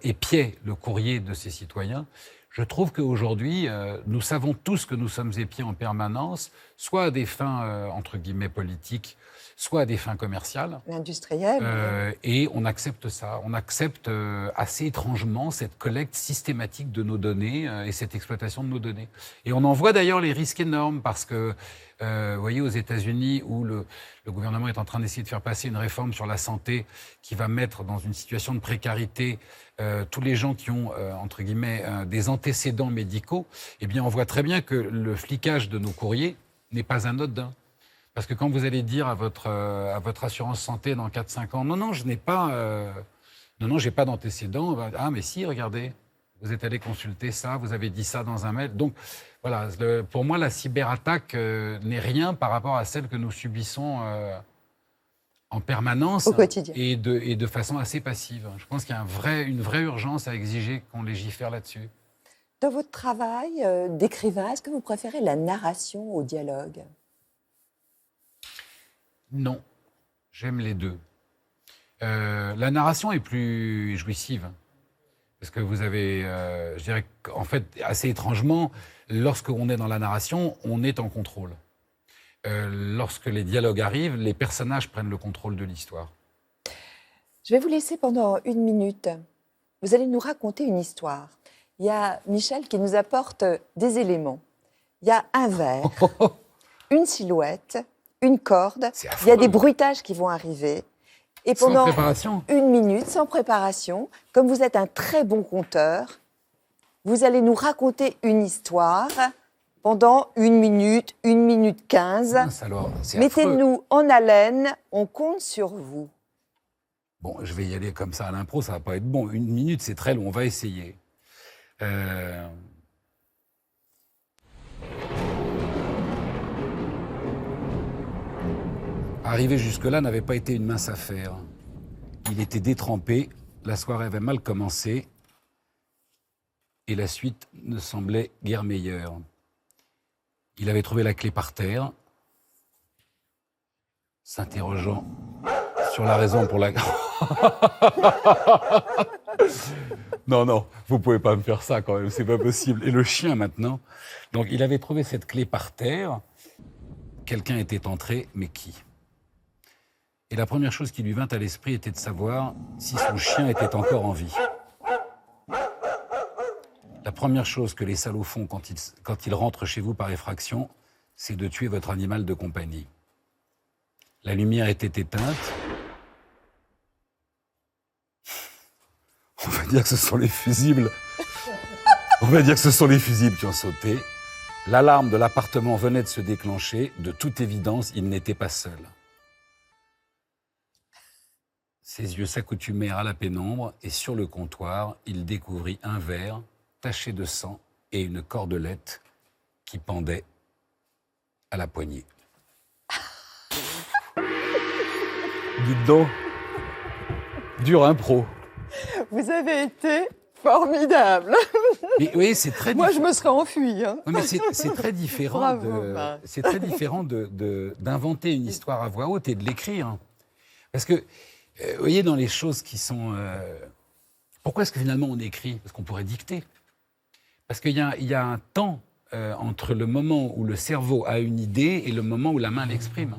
épiait le courrier de ses citoyens, je trouve qu'aujourd'hui, nous savons tous que nous sommes épiés en permanence, soit à des fins, entre guillemets, politiques, soit à des fins commerciales. Industrielles. Et on accepte ça. On accepte assez étrangement cette collecte systématique de nos données et cette exploitation de nos données. Et on en voit d'ailleurs les risques énormes parce que, vous voyez, aux États-Unis, où le gouvernement est en train d'essayer de faire passer une réforme sur la santé qui va mettre dans une situation de précarité tous les gens qui ont, entre guillemets, des antécédents médicaux, eh bien, on voit très bien que le flicage de nos courriers n'est pas anodin. Parce que quand vous allez dire à votre assurance santé dans 4-5 ans, non, je n'ai pas, j'ai pas d'antécédents. Ah, mais si, regardez, vous êtes allé consulter ça, vous avez dit ça dans un mail. Donc, voilà, pour moi, la cyberattaque n'est rien par rapport à celle que nous subissons en permanence. Au quotidien. Et de façon assez passive. Je pense qu'il y a une vraie urgence à exiger qu'on légifère là-dessus. Dans votre travail d'écrivain, est-ce que vous préférez la narration au dialogue? Non, j'aime les deux. La narration est plus jouissive. Parce que vous avez, je dirais qu'en fait, assez étrangement, lorsqu'on est dans la narration, on est en contrôle. Lorsque les dialogues arrivent, les personnages prennent le contrôle de l'histoire. Je vais vous laisser pendant 1 minute. Vous allez nous raconter une histoire. Il y a Michel qui nous apporte des éléments. Il y a un verre, une silhouette, une corde. Il y a des bruitages qui vont arriver. Et pendant 1 minute, sans préparation, comme vous êtes un très bon conteur, vous allez nous raconter une histoire pendant 1 minute, 1 minute 15. Mettez-nous en haleine, on compte sur vous. Bon, je vais y aller comme ça à l'impro, ça va pas être bon. 1 minute, c'est très long, on va essayer. Arriver jusque-là n'avait pas été une mince affaire. Il était détrempé, la soirée avait mal commencé, et la suite ne semblait guère meilleure. Il avait trouvé la clé par terre, s'interrogeant sur la raison pour laquelle... Non, vous pouvez pas me faire ça quand même, c'est pas possible. Et le chien maintenant. Donc il avait trouvé cette clé par terre, quelqu'un était entré, mais qui ? Et la première chose qui lui vint à l'esprit était de savoir si son chien était encore en vie. La première chose que les salauds font quand ils rentrent chez vous par effraction, c'est de tuer votre animal de compagnie. La lumière était éteinte. On va dire que ce sont les fusibles. On va dire que ce sont les fusibles qui ont sauté. L'alarme de l'appartement venait de se déclencher. De toute évidence, il n'était pas seul. Ses yeux s'accoutumèrent à la pénombre et sur le comptoir, il découvrit un verre taché de sang et une cordelette qui pendait à la poignée. Dites donc, dur impro. Vous avez été formidable. Mais, oui, c'est très. Moi, je me serais enfuie. Hein. Non, mais c'est très différent. Bravo, c'est très différent d'inventer une histoire à voix haute et de l'écrire, parce que. Vous voyez, dans les choses qui sont... Pourquoi est-ce que finalement on écrit? Parce qu'on pourrait dicter. Parce qu'il y a un temps entre le moment où le cerveau a une idée et le moment où la main l'exprime.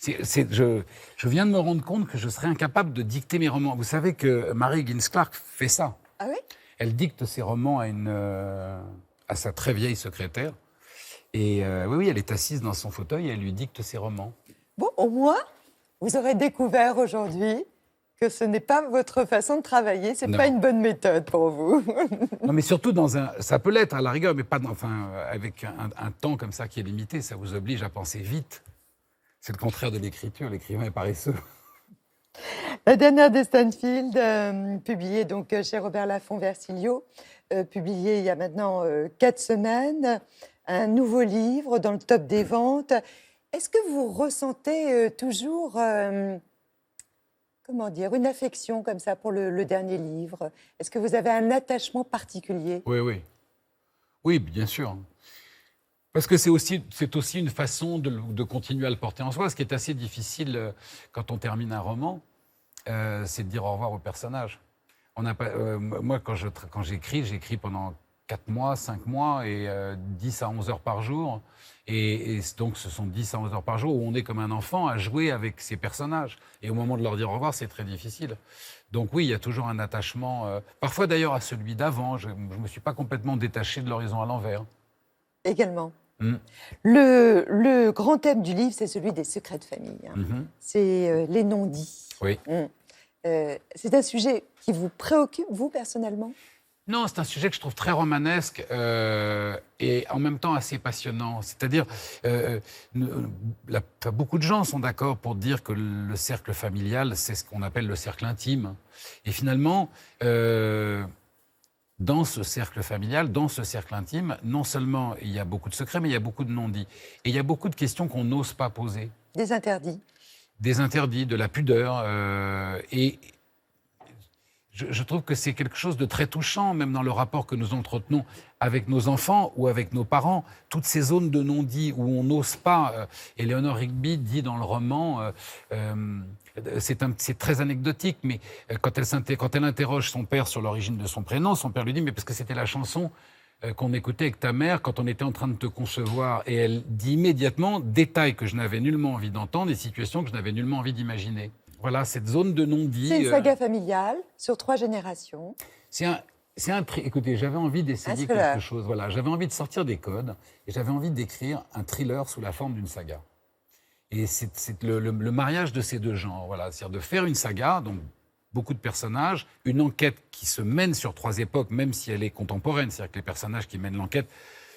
Je viens de me rendre compte que je serais incapable de dicter mes romans. Vous savez que Mary Higgins Clark fait ça. Ah oui? Elle dicte ses romans à sa très vieille secrétaire. Et oui, elle est assise dans son fauteuil et elle lui dicte ses romans. Bon, au moins... Vous aurez découvert aujourd'hui que ce n'est pas votre façon de travailler, c'est Non. pas une bonne méthode pour vous. Non, mais surtout ça peut l'être à la rigueur, mais pas avec un temps comme ça qui est limité, ça vous oblige à penser vite. C'est le contraire de l'écriture, l'écrivain est paresseux. La dernière des Stanfield, publiée donc chez Robert Laffont Versilio, publiée il y a maintenant 4 semaines, un nouveau livre dans le top des ventes. Est-ce que vous ressentez toujours, comment dire, une affection comme ça pour le dernier livre? Est-ce que vous avez un attachement particulier? Oui, oui. Oui, bien sûr. Parce que c'est aussi une façon de continuer à le porter en soi. Ce qui est assez difficile quand on termine un roman, c'est de dire au revoir au personnage. Moi, quand j'écris pendant 4 mois, 5 mois et 10 à 11 heures par jour. Et donc, ce sont 10 à 11 heures par jour où on est comme un enfant à jouer avec ces personnages. Et au moment de leur dire au revoir, c'est très difficile. Donc oui, il y a toujours un attachement, parfois d'ailleurs à celui d'avant. Je ne me suis pas complètement détaché de l'horizon à l'envers. Également. Le grand thème du livre, c'est celui des secrets de famille. C'est les non-dits. Oui. C'est un sujet qui vous préoccupe, vous, personnellement? Non, c'est un sujet que je trouve très romanesque et en même temps assez passionnant. C'est-à-dire, beaucoup de gens sont d'accord pour dire que le cercle familial, c'est ce qu'on appelle le cercle intime. Et finalement, dans ce cercle familial, dans ce cercle intime, non seulement il y a beaucoup de secrets, mais il y a beaucoup de non-dits. Et il y a beaucoup de questions qu'on n'ose pas poser. Des interdits. Des interdits, de la pudeur. Et je trouve que c'est quelque chose de très touchant, même dans le rapport que nous entretenons avec nos enfants ou avec nos parents. Toutes ces zones de non-dit où on n'ose pas. Eleanor Rigby dit dans le roman, c'est très anecdotique, mais quand elle interroge son père sur l'origine de son prénom, son père lui dit « mais parce que c'était la chanson qu'on écoutait avec ta mère quand on était en train de te concevoir ». Et elle dit immédiatement « détails que je n'avais nullement envie d'entendre, des situations que je n'avais nullement envie d'imaginer ». Voilà, cette zone de non-dit. C'est une saga familiale sur 3 générations. Écoutez, j'avais envie d'essayer quelque chose. Voilà, j'avais envie de sortir des codes et j'avais envie d'écrire un thriller sous la forme d'une saga. Et c'est le mariage de ces deux genres. Voilà, c'est-à-dire de faire une saga, donc beaucoup de personnages, une enquête qui se mène sur 3 époques, même si elle est contemporaine. C'est-à-dire que les personnages qui mènent l'enquête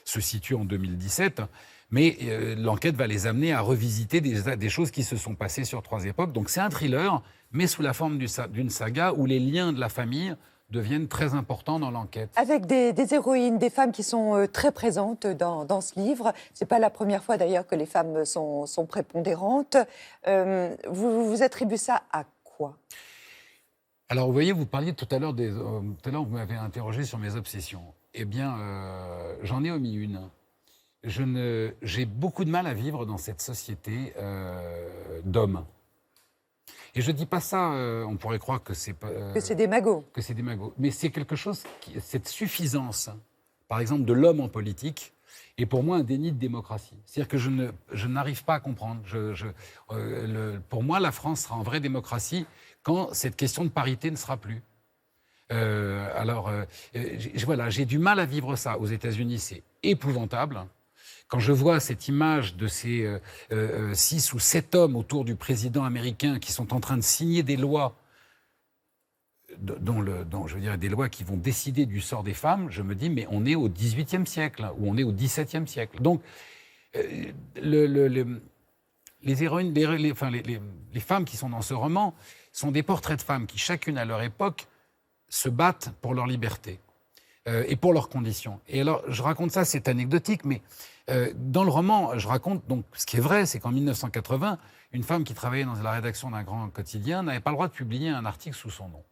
se situent en 2017. Mais l'enquête va les amener à revisiter des choses qui se sont passées sur 3 époques. Donc c'est un thriller, mais sous la forme d'une saga où les liens de la famille deviennent très importants dans l'enquête. Avec des héroïnes, des femmes qui sont très présentes dans ce livre. Ce n'est pas la première fois d'ailleurs que les femmes sont prépondérantes. Vous attribuez ça à quoi? Alors vous voyez, vous parliez tout à l'heure, vous m'avez interrogé sur mes obsessions. Eh bien, j'en ai omis une. J'ai beaucoup de mal à vivre dans cette société d'hommes. Et je ne dis pas ça, on pourrait croire que c'est pas... que c'est des magots. Que c'est des magots. Mais c'est quelque chose, cette suffisance, par exemple, de l'homme en politique, est pour moi un déni de démocratie. C'est-à-dire que je n'arrive pas à comprendre. Pour moi, la France sera en vraie démocratie quand cette question de parité ne sera plus. Voilà, j'ai du mal à vivre ça. Aux États-Unis, c'est épouvantable. Quand je vois cette image de ces 6 ou 7 hommes autour du président américain qui sont en train de signer des lois, je veux dire, des lois qui vont décider du sort des femmes, je me dis, mais on est au XVIIIe siècle ou on est au XVIIe siècle. Donc, les héroïnes, les femmes qui sont dans ce roman sont des portraits de femmes qui, chacune à leur époque, se battent pour leur liberté et pour leurs conditions. Et alors, je raconte ça, c'est anecdotique, mais dans le roman, je raconte, donc, ce qui est vrai, c'est qu'en 1980, une femme qui travaillait dans la rédaction d'un grand quotidien n'avait pas le droit de publier un article sous son nom.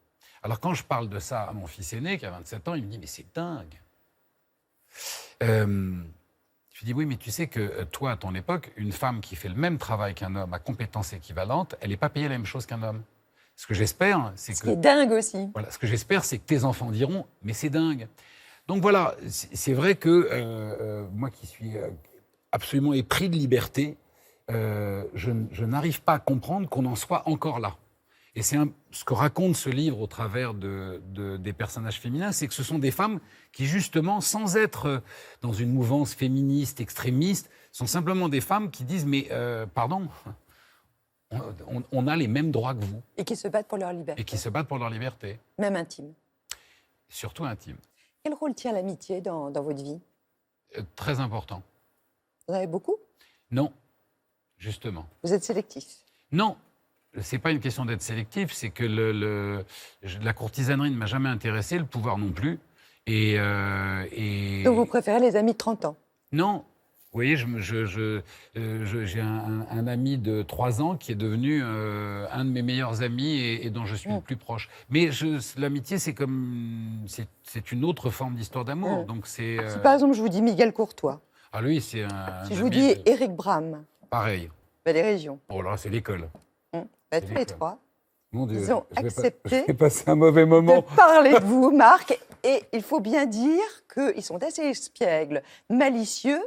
Alors, quand je parle de ça à mon fils aîné, qui a 27 ans, il me dit « mais c'est dingue !» Je lui dis « oui, mais tu sais que toi, à ton époque, une femme qui fait le même travail qu'un homme à compétences équivalentes, elle n'est pas payée la même chose qu'un homme. » Ce que j'espère, c'est que... Ce qui est dingue aussi. Voilà, ce que j'espère, c'est que tes enfants diront « mais c'est dingue !» Donc voilà, c'est vrai que moi qui suis absolument épris de liberté, je n'arrive pas à comprendre qu'on en soit encore là. Et c'est ce que raconte ce livre au travers des personnages féminins, c'est que ce sont des femmes qui, justement, sans être dans une mouvance féministe, extrémiste, sont simplement des femmes qui disent « mais pardon, on a les mêmes droits que vous. Et qui se battent pour leur liberté. Et qui se battent pour leur liberté. Même intime. Surtout intime. Quel rôle tient l'amitié dans votre vie? Très important. Vous en avez beaucoup? Non, justement. Vous êtes sélectif? Non, c'est pas une question d'être sélectif, c'est que la courtisanerie ne m'a jamais intéressé, le pouvoir non plus. Et Donc vous préférez les amis de 30 ans? Non. Vous voyez, j'ai un ami de 3 ans qui est devenu un de mes meilleurs amis et dont je suis le plus proche. Mais l'amitié, c'est une autre forme d'histoire d'amour. Donc Si par exemple je vous dis Miguel Courtois. Ah lui, c'est un. Si je vous dis Éric Brame. Pareil. Les régions. Oh là, c'est l'école. Tous les trois. Mon Dieu, ils ont accepté je vais passer un mauvais moment. de parler de vous, Marc. Et il faut bien dire qu'ils sont assez espiègles, malicieux,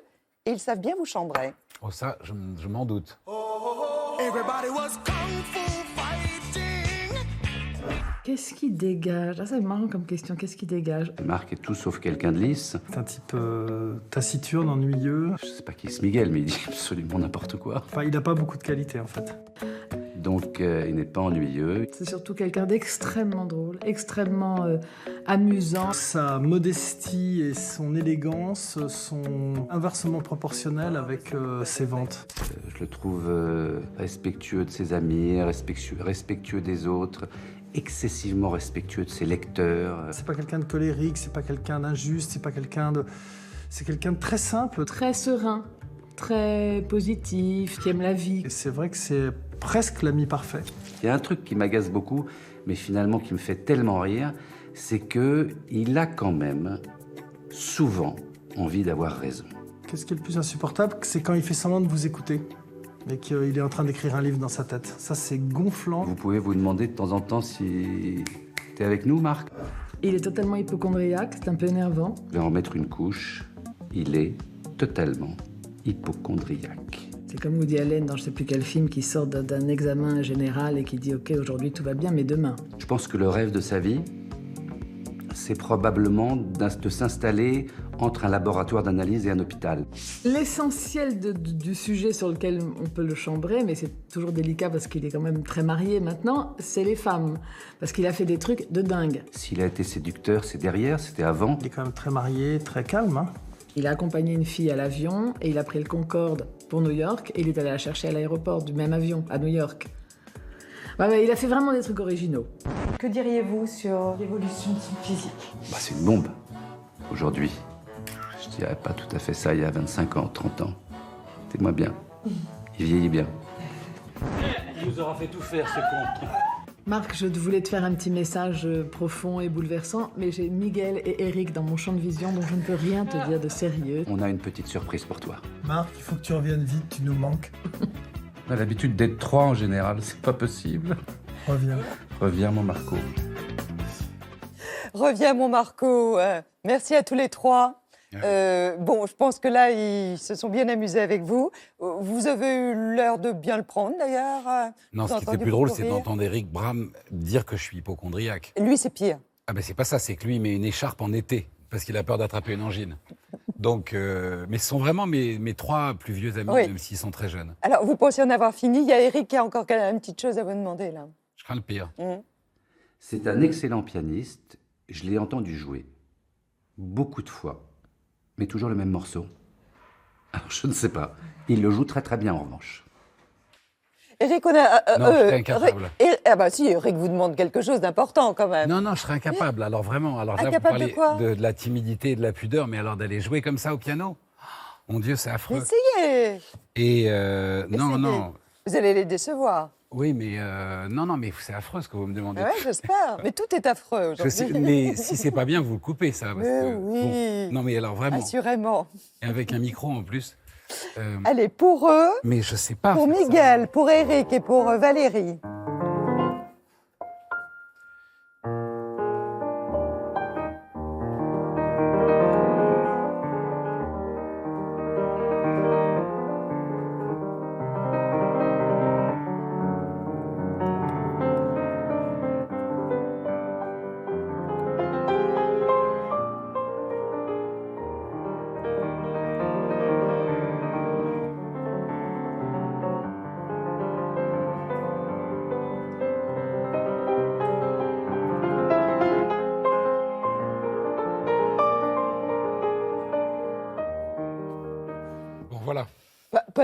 et ils savent bien vous chambrer. Oh ça, je m'en doute. Qu'est-ce qui dégage? Ah, c'est marrant comme question. Qu'est-ce qui dégage? Marc est tout sauf quelqu'un de lisse. C'est un type taciturne, ennuyeux. Je sais pas qui est ce Miguel, mais il dit absolument n'importe quoi. Enfin, il n'a pas beaucoup de qualité, en fait. Donc, il n'est pas ennuyeux. C'est surtout quelqu'un d'extrêmement drôle, extrêmement amusant. Sa modestie et son élégance sont inversement proportionnelles avec ses ventes. Je le trouve respectueux de ses amis, respectueux des autres, excessivement respectueux de ses lecteurs. C'est pas quelqu'un de colérique, c'est pas quelqu'un d'injuste, c'est quelqu'un de très simple. Très serein, très positif, qui aime la vie. Et c'est vrai que c'est presque l'ami parfait. Il y a un truc qui m'agace beaucoup, mais finalement qui me fait tellement rire, c'est qu'il a quand même souvent envie d'avoir raison. Qu'est-ce qui est le plus insupportable? C'est quand il fait semblant de vous écouter et qu'il est en train d'écrire un livre dans sa tête. Ça, c'est gonflant. Vous pouvez vous demander de temps en temps si t'es avec nous, Marc? Il est totalement hypocondriaque, c'est un peu énervant. Je vais en mettre une couche. Il est totalement hypocondriaque. C'est comme Woody Allen dans je sais plus quel film qui sort d'un examen général et qui dit « Ok, aujourd'hui tout va bien, mais demain ». Je pense que le rêve de sa vie, c'est probablement de s'installer entre un laboratoire d'analyse et un hôpital. L'essentiel du sujet sur lequel on peut le chambrer, mais c'est toujours délicat parce qu'il est quand même très marié maintenant, c'est les femmes. Parce qu'il a fait des trucs de dingue. S'il a été séducteur, c'est derrière, c'était avant. Il est quand même très marié, très calme, hein. Il a accompagné une fille à l'avion et il a pris le Concorde pour New York et il est allé la chercher à l'aéroport du même avion, à New York. Il a fait vraiment des trucs originaux. Que diriez-vous sur l'évolution de son physique? C'est une bombe, aujourd'hui. Je dirais pas tout à fait ça il y a 25 ans, 30 ans. C'était moins bien. Il vieillit bien. Il nous aura fait tout faire, ce con. Marc, je voulais te faire un petit message profond et bouleversant, mais j'ai Miguel et Eric dans mon champ de vision, donc je ne peux rien te dire de sérieux. On a une petite surprise pour toi. Marc, il faut que tu reviennes vite, tu nous manques. On a l'habitude d'être 3 en général, c'est pas possible. Reviens. Reviens, mon Marco. Reviens, mon Marco. Merci à tous les trois. Je pense que là, ils se sont bien amusés avec vous. Vous avez eu l'air de bien le prendre, d'ailleurs. Non, ce qui était plus drôle, c'est d'entendre Éric Brame dire que je suis hypocondriaque. Lui, c'est pire. Ah ben c'est pas ça, c'est que lui, il met une écharpe en été, parce qu'il a peur d'attraper une angine. Donc, mais ce sont vraiment mes 3 plus vieux amis, Oui. même s'ils sont très jeunes. Alors, vous pensez en avoir fini? Il y a Eric qui a encore une petite chose à vous demander, là. Je crains le pire. C'est un excellent pianiste. Je l'ai entendu jouer beaucoup de fois, mais toujours le même morceau. Alors, je ne sais pas. Il le joue très très bien, en revanche. Eric, on a... Non, je serais incapable. Si, Eric vous demande quelque chose d'important, quand même. Non, je serais incapable. Alors vraiment, là, vous Incapable de parlez quoi? de la timidité et de la pudeur, mais alors d'aller jouer comme ça au piano, mon Dieu, c'est affreux. Essayez. Et non. Vous allez les décevoir. Oui, mais non, mais c'est affreux ce que vous me demandez. Ouais, j'espère. Mais tout est affreux aujourd'hui. Mais si c'est pas bien, vous le coupez, ça. Parce que, oui. Non, mais alors vraiment. Assurément. Et avec un micro en plus. Allez, pour eux, mais je sais pas. pour Miguel, pour Eric et pour Valérie.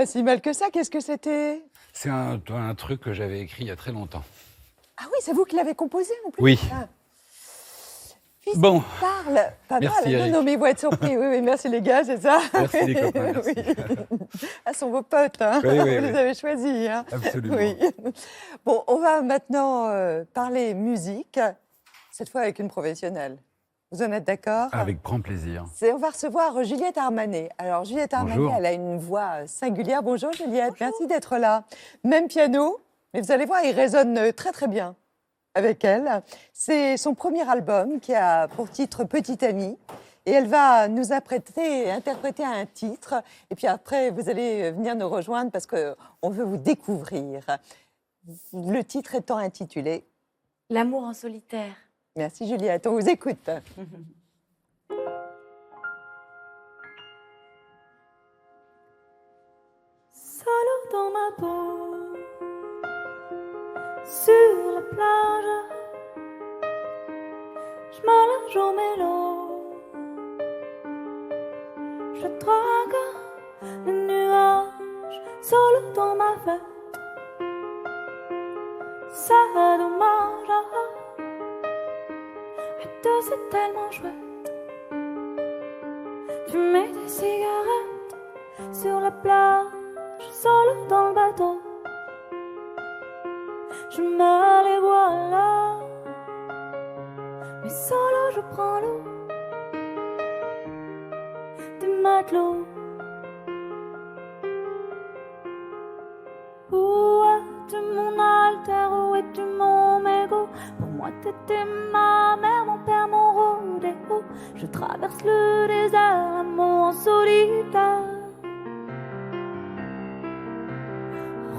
pas si mal que ça. Qu'est-ce que c'était? C'est un truc que j'avais écrit il y a très longtemps. Ah oui, c'est vous qui l'avez composé en plus? Oui. Ah. Fils Bon. parle. Pas Merci, mal. Eric. Non, mais il va être surpris. Oui, merci les gars, c'est ça? Merci les copains, merci. Oui. Ah, sont vos potes, hein. Oui, oui, Vous oui. les avez choisis. Hein. Absolument. Oui. Bon, on va maintenant parler musique, cette fois avec une professionnelle. Vous en êtes d'accord? Avec grand plaisir. On va recevoir Juliette Armanet. Alors, Juliette Armanet, Bonjour. elle a une voix singulière. Bonjour Juliette, merci d'être là. Même piano, mais vous allez voir, il résonne très très bien avec elle. C'est son premier album qui a pour titre Petite Amie. Et elle va nous interpréter un titre. Et puis après, vous allez venir nous rejoindre parce qu'on veut vous découvrir. Le titre étant intitulé L'amour en solitaire. Merci Juliette, on vous écoute. Solo dans ma peau, sur la plage, je m'allonge au mélo, je drague les nuages, solo dans ma fête, ça dommage, et deux c'est tellement chouette, fumer des cigarettes sur la plage. Solo dans le bateau, je me les vois là, mais solo je prends l'eau des matelots. Où es-tu mon alter, où es-tu mon mégot? Pour moi t'étais ma mère, mon père, mon rodéo. Je traverse le désert, l'amour en solitaire.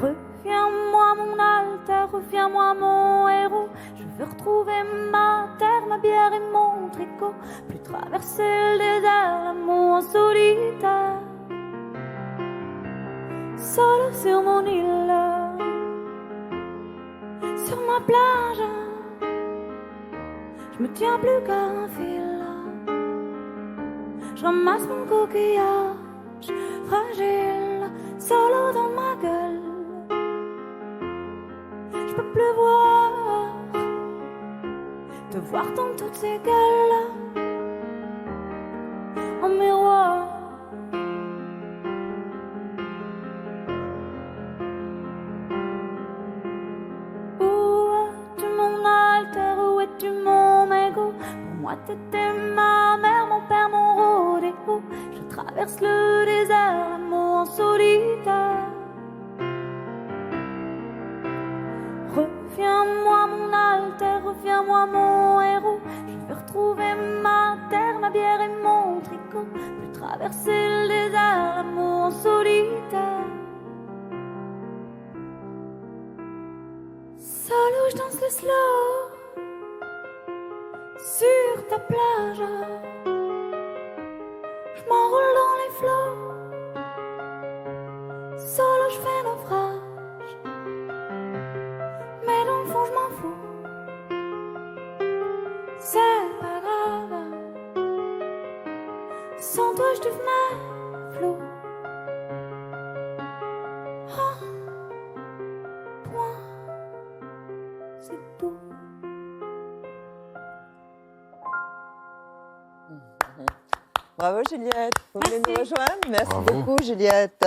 Reviens-moi mon alter, reviens-moi mon héros. Je veux retrouver ma terre, ma bière et mon tricot. Plus traverser le désert, l'amour en solitaire. Solo sur mon île, sur ma plage. Je me tiens plus qu'à un fil. Je ramasse mon coquillage fragile, solo dans ma gueule. Je peux plus voir, te voir dans toutes ces gueules, en miroir. Où es-tu mon alter, où es-tu mon mégot? Pour moi t'étais ma mère, mon père, mon rodéo. Je traverse le désert, l'amour en solitaire. Reviens-moi mon alter, reviens-moi mon héros. Je veux retrouver ma terre, ma bière et mon tricot. Plus traverser le désert, l'amour en solitaire. Solo je danse le slow sur ta plage. Je m'enroule dans les flots. Solo je fais naufrage. Mais dans le fond, je m'en fous. C'est pas grave. Sans toi, je devenais flou. Oh, point. C'est tout. Bravo Juliette, vous venez nous rejoindre. Merci Bravo. beaucoup Juliette.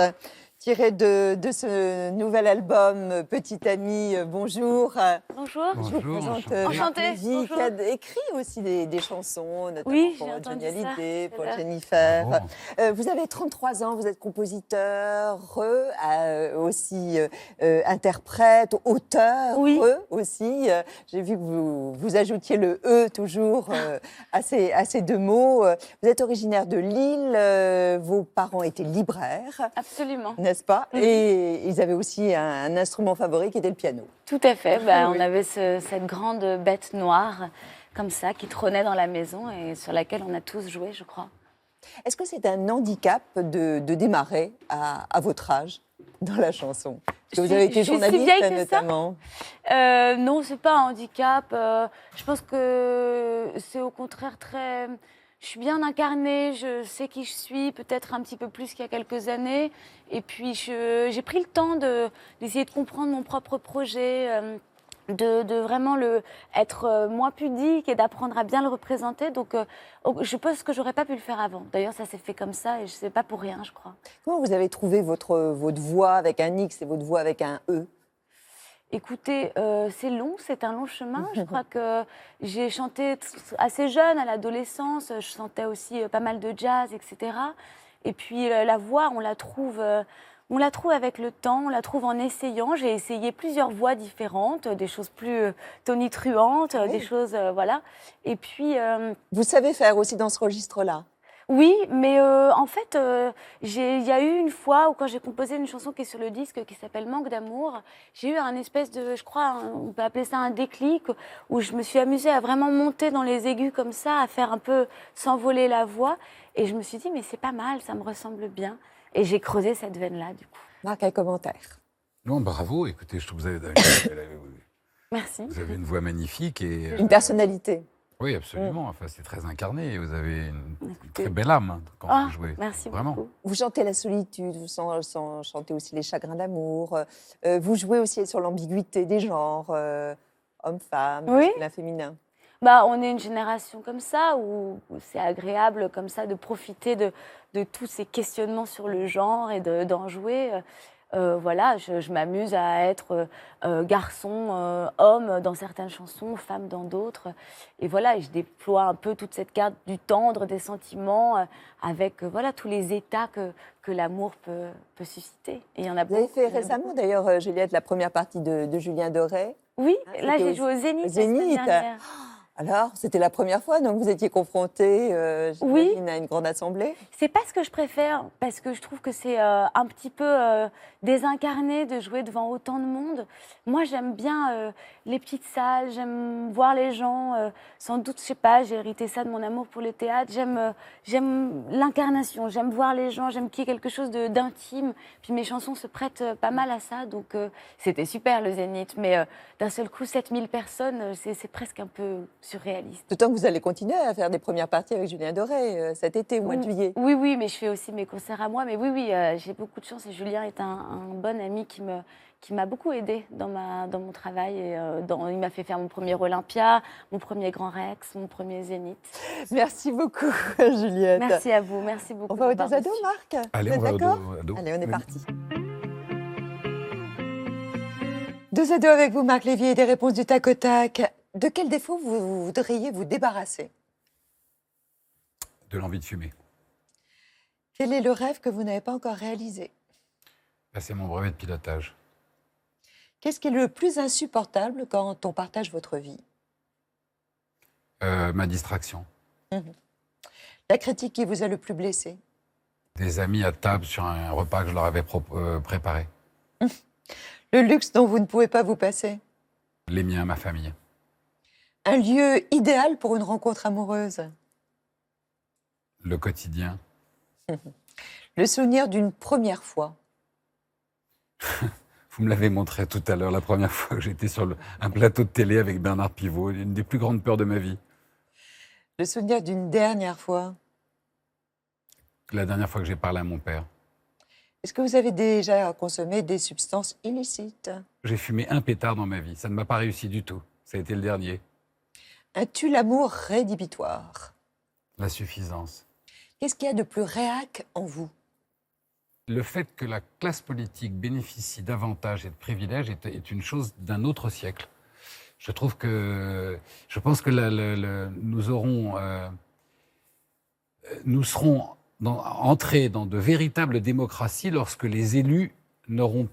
Tiré de ce nouvel album Petite Amie, bonjour. Bonjour. Je vous Bonjour, présente enchantée. Marc Enchantée, Lévy, qui bonjour. a écrit aussi des chansons, notamment Oui, pour j'ai Johnny entendu ça, Hallyday, pour c'est vrai. Jennifer. Bravo. Vous avez 33 ans, vous êtes compositeur, aussi interprète, auteur Oui. aussi. J'ai vu que vous ajoutiez le « e » toujours à ces deux mots. Vous êtes originaire de Lille, vos parents étaient libraires, Absolument. n'est-ce pas? Et ils avaient aussi un instrument favori qui était le piano. Tout à fait. Bah, Oui. On avait cette grande bête noire, comme ça, qui trônait dans la maison et sur laquelle on a tous joué, je crois. Est-ce que c'est un handicap de démarrer à votre âge dans la chanson? Parce que vous avez été Je suis si journaliste vieille que ça notamment. Non, c'est pas un handicap. Je pense que c'est au contraire très, je suis bien incarnée, je sais qui je suis, peut-être un petit peu plus qu'il y a quelques années. Et puis, j'ai pris le temps d'essayer de comprendre mon propre projet, de vraiment être moins pudique et d'apprendre à bien le représenter. Donc, je pense que j'aurais pas pu le faire avant. D'ailleurs, ça s'est fait comme ça et je sais pas pour rien, je crois. Comment vous avez trouvé votre voix avec un X et votre voix avec un E? Écoutez, c'est long, c'est un long chemin. Je crois que j'ai chanté assez jeune, à l'adolescence. Je chantais aussi pas mal de jazz, etc. Et puis la voix, on la trouve avec le temps, on la trouve en essayant. J'ai essayé plusieurs voix différentes, des choses plus tonitruantes, des choses, voilà. Et puis... Vous savez faire aussi dans ce registre-là? Oui, mais en fait, il y a eu une fois où quand j'ai composé une chanson qui est sur le disque qui s'appelle Manque d'amour, j'ai eu un espèce de, je crois, on peut appeler ça un déclic, où je me suis amusée à vraiment monter dans les aigus comme ça, à faire un peu s'envoler la voix. Et je me suis dit, mais c'est pas mal, ça me ressemble bien. Et j'ai creusé cette veine-là, du coup. Marc, un commentaire. Non, bravo, écoutez, je trouve que vous avez... Merci. Vous avez une voix magnifique et... Une personnalité. Oui, absolument. Enfin, c'est très incarné. Et vous avez une très belle âme quand vous jouez. Merci vraiment. beaucoup. Vous chantez la solitude, vous chantez aussi les chagrins d'amour. Vous jouez aussi sur l'ambiguïté des genres, homme-femme, masculin, féminin. Bah, on est une génération comme ça, où c'est agréable comme ça de profiter de tous ces questionnements sur le genre et d'en jouer. Voilà, je m'amuse à être garçon, homme dans certaines chansons, femme dans d'autres. Et voilà, je déploie un peu toute cette carte du tendre, des sentiments, avec voilà, tous les états que l'amour peut susciter. Et il y en a Vous avez fait récemment, d'ailleurs, Juliette, la première partie de Julien Doré. Oui, là j'ai joué au Zénith. La semaine dernière. Alors, c'était la première fois, donc vous étiez confrontée, j'imagine, à une grande assemblée. C'est pas ce que je préfère, parce que je trouve que c'est un petit peu désincarné de jouer devant autant de monde. Moi, j'aime bien les petites salles, j'aime voir les gens. Sans doute, je sais pas, j'ai hérité ça de mon amour pour le théâtre. J'aime l'incarnation, j'aime voir les gens, j'aime qu'il y ait quelque chose d'intime. Puis mes chansons se prêtent pas mal à ça, donc c'était super le Zénith. Mais d'un seul coup, 7000 personnes, c'est presque un peu surréaliste. D'autant que vous allez continuer à faire des premières parties avec Julien Doré cet été, au mois de juillet. Oui, mais je fais aussi mes concerts à moi. Mais oui, j'ai beaucoup de chance et Julien est un bon ami qui m'a beaucoup aidée dans mon travail. Et, il m'a fait faire mon premier Olympia, mon premier Grand Rex, mon premier Zénith. Merci beaucoup, Juliette. Merci à vous, merci beaucoup. On va aux deux ados, Marc? Allez, vous êtes d'accord? Allez, on est parti. Deux ados avec vous, Marc Lévy, et des réponses du tac au tac. De quel défaut vous voudriez vous débarrasser? De l'envie de fumer. Quel est le rêve que vous n'avez pas encore réalisé? C'est mon brevet de pilotage. Qu'est-ce qui est le plus insupportable quand on partage votre vie? Ma distraction. La critique qui vous a le plus blessé? Des amis à table sur un repas que je leur avais préparé. Le luxe dont vous ne pouvez pas vous passer? Les miens, ma famille. Un lieu idéal pour une rencontre amoureuse? Le quotidien. Le souvenir d'une première fois? Vous me l'avez montré tout à l'heure, la première fois que j'étais sur un plateau de télé avec Bernard Pivot, une des plus grandes peurs de ma vie. Le souvenir d'une dernière fois? La dernière fois que j'ai parlé à mon père. Est-ce que vous avez déjà consommé des substances illicites? J'ai fumé un pétard dans ma vie, ça ne m'a pas réussi du tout. Ça a été le dernier. As-tu l'amour rédhibitoire? La suffisance. Qu'est-ce qu'il y a de plus réac en vous? Le fait que la classe politique bénéficie d'avantages et de privilèges est une chose d'un autre siècle. Je pense que nous serons entrés dans de véritables démocraties lorsque les élus n'auront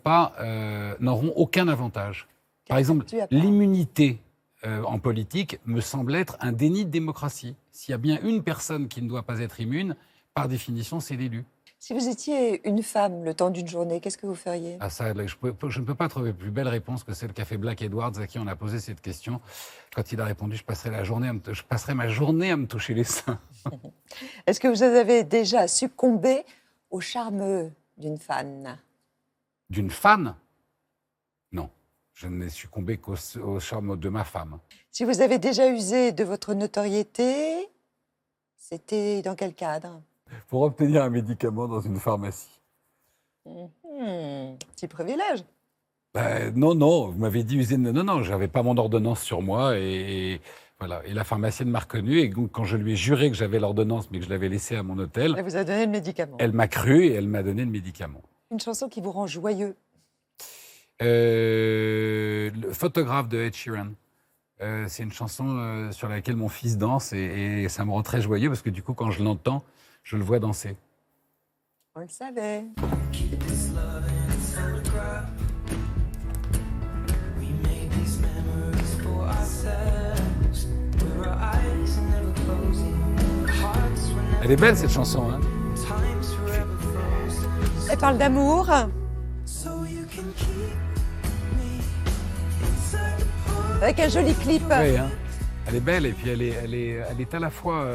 aucun avantage. Par exemple, l'immunité en politique me semble être un déni de démocratie. S'il y a bien une personne qui ne doit pas être immune, par définition, c'est l'élu. Si vous étiez une femme le temps d'une journée, qu'est-ce que vous feriez? Ça, je ne peux pas trouver plus belle réponse que celle qu'a fait Black Edwards, à qui on a posé cette question. Quand il a répondu, je passerai ma journée à me toucher les seins. Est-ce que vous avez déjà succombé au charme d'une fan? D'une fan? Non. Je n'ai succombé qu'au charme de ma femme. Si vous avez déjà usé de votre notoriété, C'était dans quel cadre? Pour obtenir un médicament dans une pharmacie. Petit privilège. Non, vous m'avez dit usine. Non, j'avais pas mon ordonnance sur moi et voilà. Et la pharmacienne m'a reconnu et donc, quand je lui ai juré que j'avais l'ordonnance mais que je l'avais laissée à mon hôtel, Elle vous a donné le médicament. elle m'a cru et elle m'a donné le médicament. Une chanson qui vous rend joyeux. Le photographe de Ed Sheeran. C'est une chanson sur laquelle mon fils danse et ça me rend très joyeux parce que du coup, quand je l'entends, je le vois danser. On le savait. Elle est belle cette chanson, hein? Elle parle d'amour. Avec un joli clip. Oui, hein. Elle est belle et puis elle est à la fois...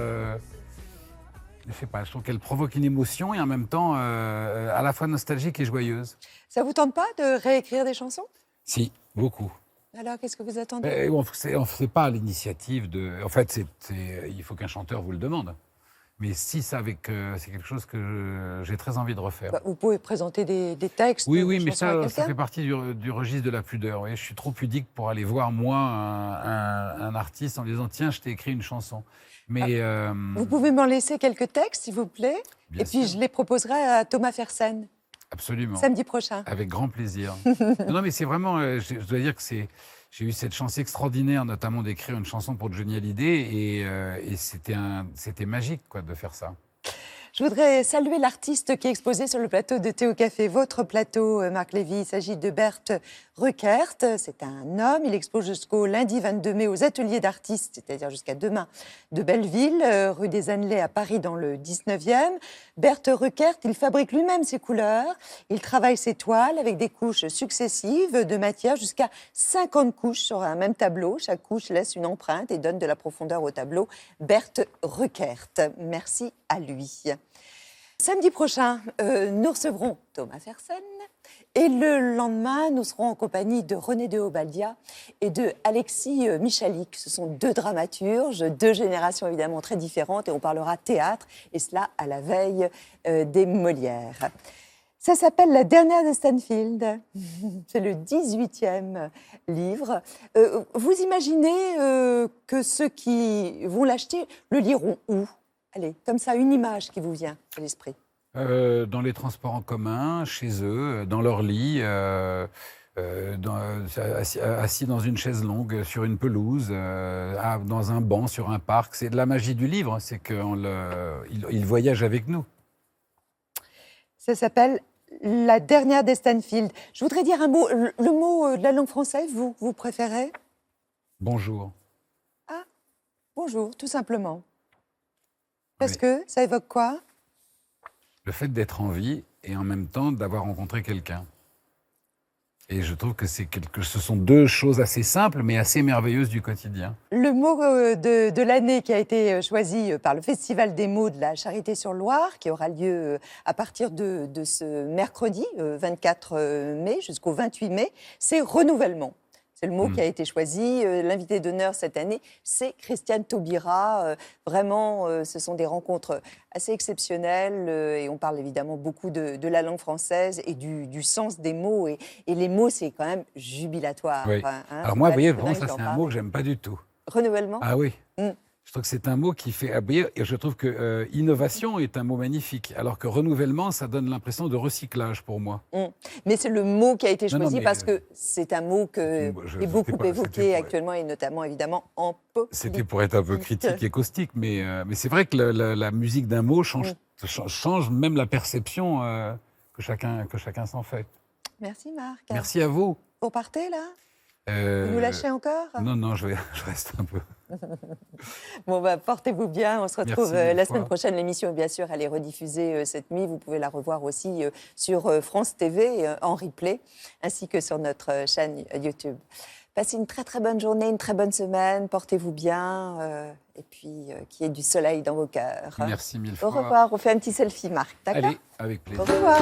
je sais pas, je trouve qu'elle provoque une émotion et en même temps à la fois nostalgique et joyeuse. Ça vous tente pas de réécrire des chansons? Si, beaucoup. Alors, qu'est-ce que vous attendez? Mais bon, c'est pas à l'initiative de... En fait, il faut qu'un chanteur vous le demande. Mais si c'est quelque chose que j'ai très envie de refaire. Vous pouvez présenter des textes. Oui, des mais chansons à ça quelqu'un? fait partie du registre de la pudeur. Oui. Je suis trop pudique pour aller voir, moi, un artiste en lui disant « Tiens, je t'ai écrit une chanson ». Mais, Vous pouvez m'en laisser quelques textes, s'il vous plaît? Bien Et puis, je les proposerai à Thomas Fersen. Absolument. Samedi prochain. Avec grand plaisir. Non, mais c'est vraiment... je dois dire que j'ai eu cette chance extraordinaire, notamment d'écrire une chanson pour Johnny Hallyday, et c'était magique, quoi, de faire ça. Je voudrais saluer l'artiste qui est exposé sur le plateau de Théo Café, votre plateau, Marc Lévy. Il s'agit de Berthe Ruckert. C'est un homme. Il expose jusqu'au lundi 22 mai aux ateliers d'artistes, c'est-à-dire jusqu'à demain, de Belleville, rue des Annelais à Paris, dans le 19e. Berthe Ruckert, il fabrique lui-même ses couleurs. Il travaille ses toiles avec des couches successives de matière, jusqu'à 50 couches sur un même tableau. Chaque couche laisse une empreinte et donne de la profondeur au tableau. Berthe Ruckert, merci à lui. Samedi prochain, nous recevrons Thomas Fersen et le lendemain, nous serons en compagnie de René de Obaldia et de Alexis Michalik. Ce sont deux dramaturges, deux générations évidemment très différentes et on parlera théâtre et cela à la veille des Molières. Ça s'appelle La dernière de Stanfield. C'est le 18e livre. Vous imaginez que ceux qui vont l'acheter le liront où? Allez, comme ça, une image qui vous vient à l'esprit. Dans les transports en commun, chez eux, dans leur lit, assis dans une chaise longue, sur une pelouse, dans un banc, sur un parc. C'est de la magie du livre, c'est qu'ils voyagent avec nous. Ça s'appelle La dernière des Stanfield. Je voudrais dire un mot, le mot de la langue française, vous préférez? Bonjour. Ah, bonjour, tout simplement. Parce que ça évoque quoi? Le fait d'être en vie et en même temps d'avoir rencontré quelqu'un. Et je trouve que ce sont deux choses assez simples mais assez merveilleuses du quotidien. Le mot de l'année qui a été choisi par le Festival des mots de la Charité-sur-Loire, qui aura lieu à partir de ce mercredi 24 mai jusqu'au 28 mai, c'est renouvellement. C'est le mot qui a été choisi. L'invité d'honneur cette année, c'est Christiane Taubira. Vraiment, ce sont des rencontres assez exceptionnelles. Et on parle évidemment beaucoup de la langue française et du sens des mots. Et les mots, c'est quand même jubilatoire. Oui. Hein, alors moi, vous voyez, vraiment, ça c'est un mot que j'aime pas du tout. Renouvellement? Ah oui. Je trouve que c'est un mot qui fait aboutir. Et je trouve que innovation est un mot magnifique. Alors que renouvellement, ça donne l'impression de recyclage pour moi. Mais c'est le mot qui a été choisi parce que c'est un mot qui est beaucoup évoqué actuellement et notamment évidemment en politique. C'était pour être un peu critique et caustique, mais c'est vrai que la musique d'un mot change même la perception que chacun s'en fait. Merci Marc. Merci à vous. Vous partez là? Vous nous lâchez encore? Non, je reste un peu. Bon, portez-vous bien. On se retrouve la semaine prochaine. L'émission, bien sûr, elle est rediffusée cette nuit. Vous pouvez la revoir aussi sur France TV en replay, ainsi que sur notre chaîne YouTube. Passez une très, très bonne journée, une très bonne semaine. Portez-vous bien. Et puis, qu'il y ait du soleil dans vos cœurs. Merci mille fois. Au revoir. On fait un petit selfie, Marc. D'accord? Allez, avec plaisir. Au revoir.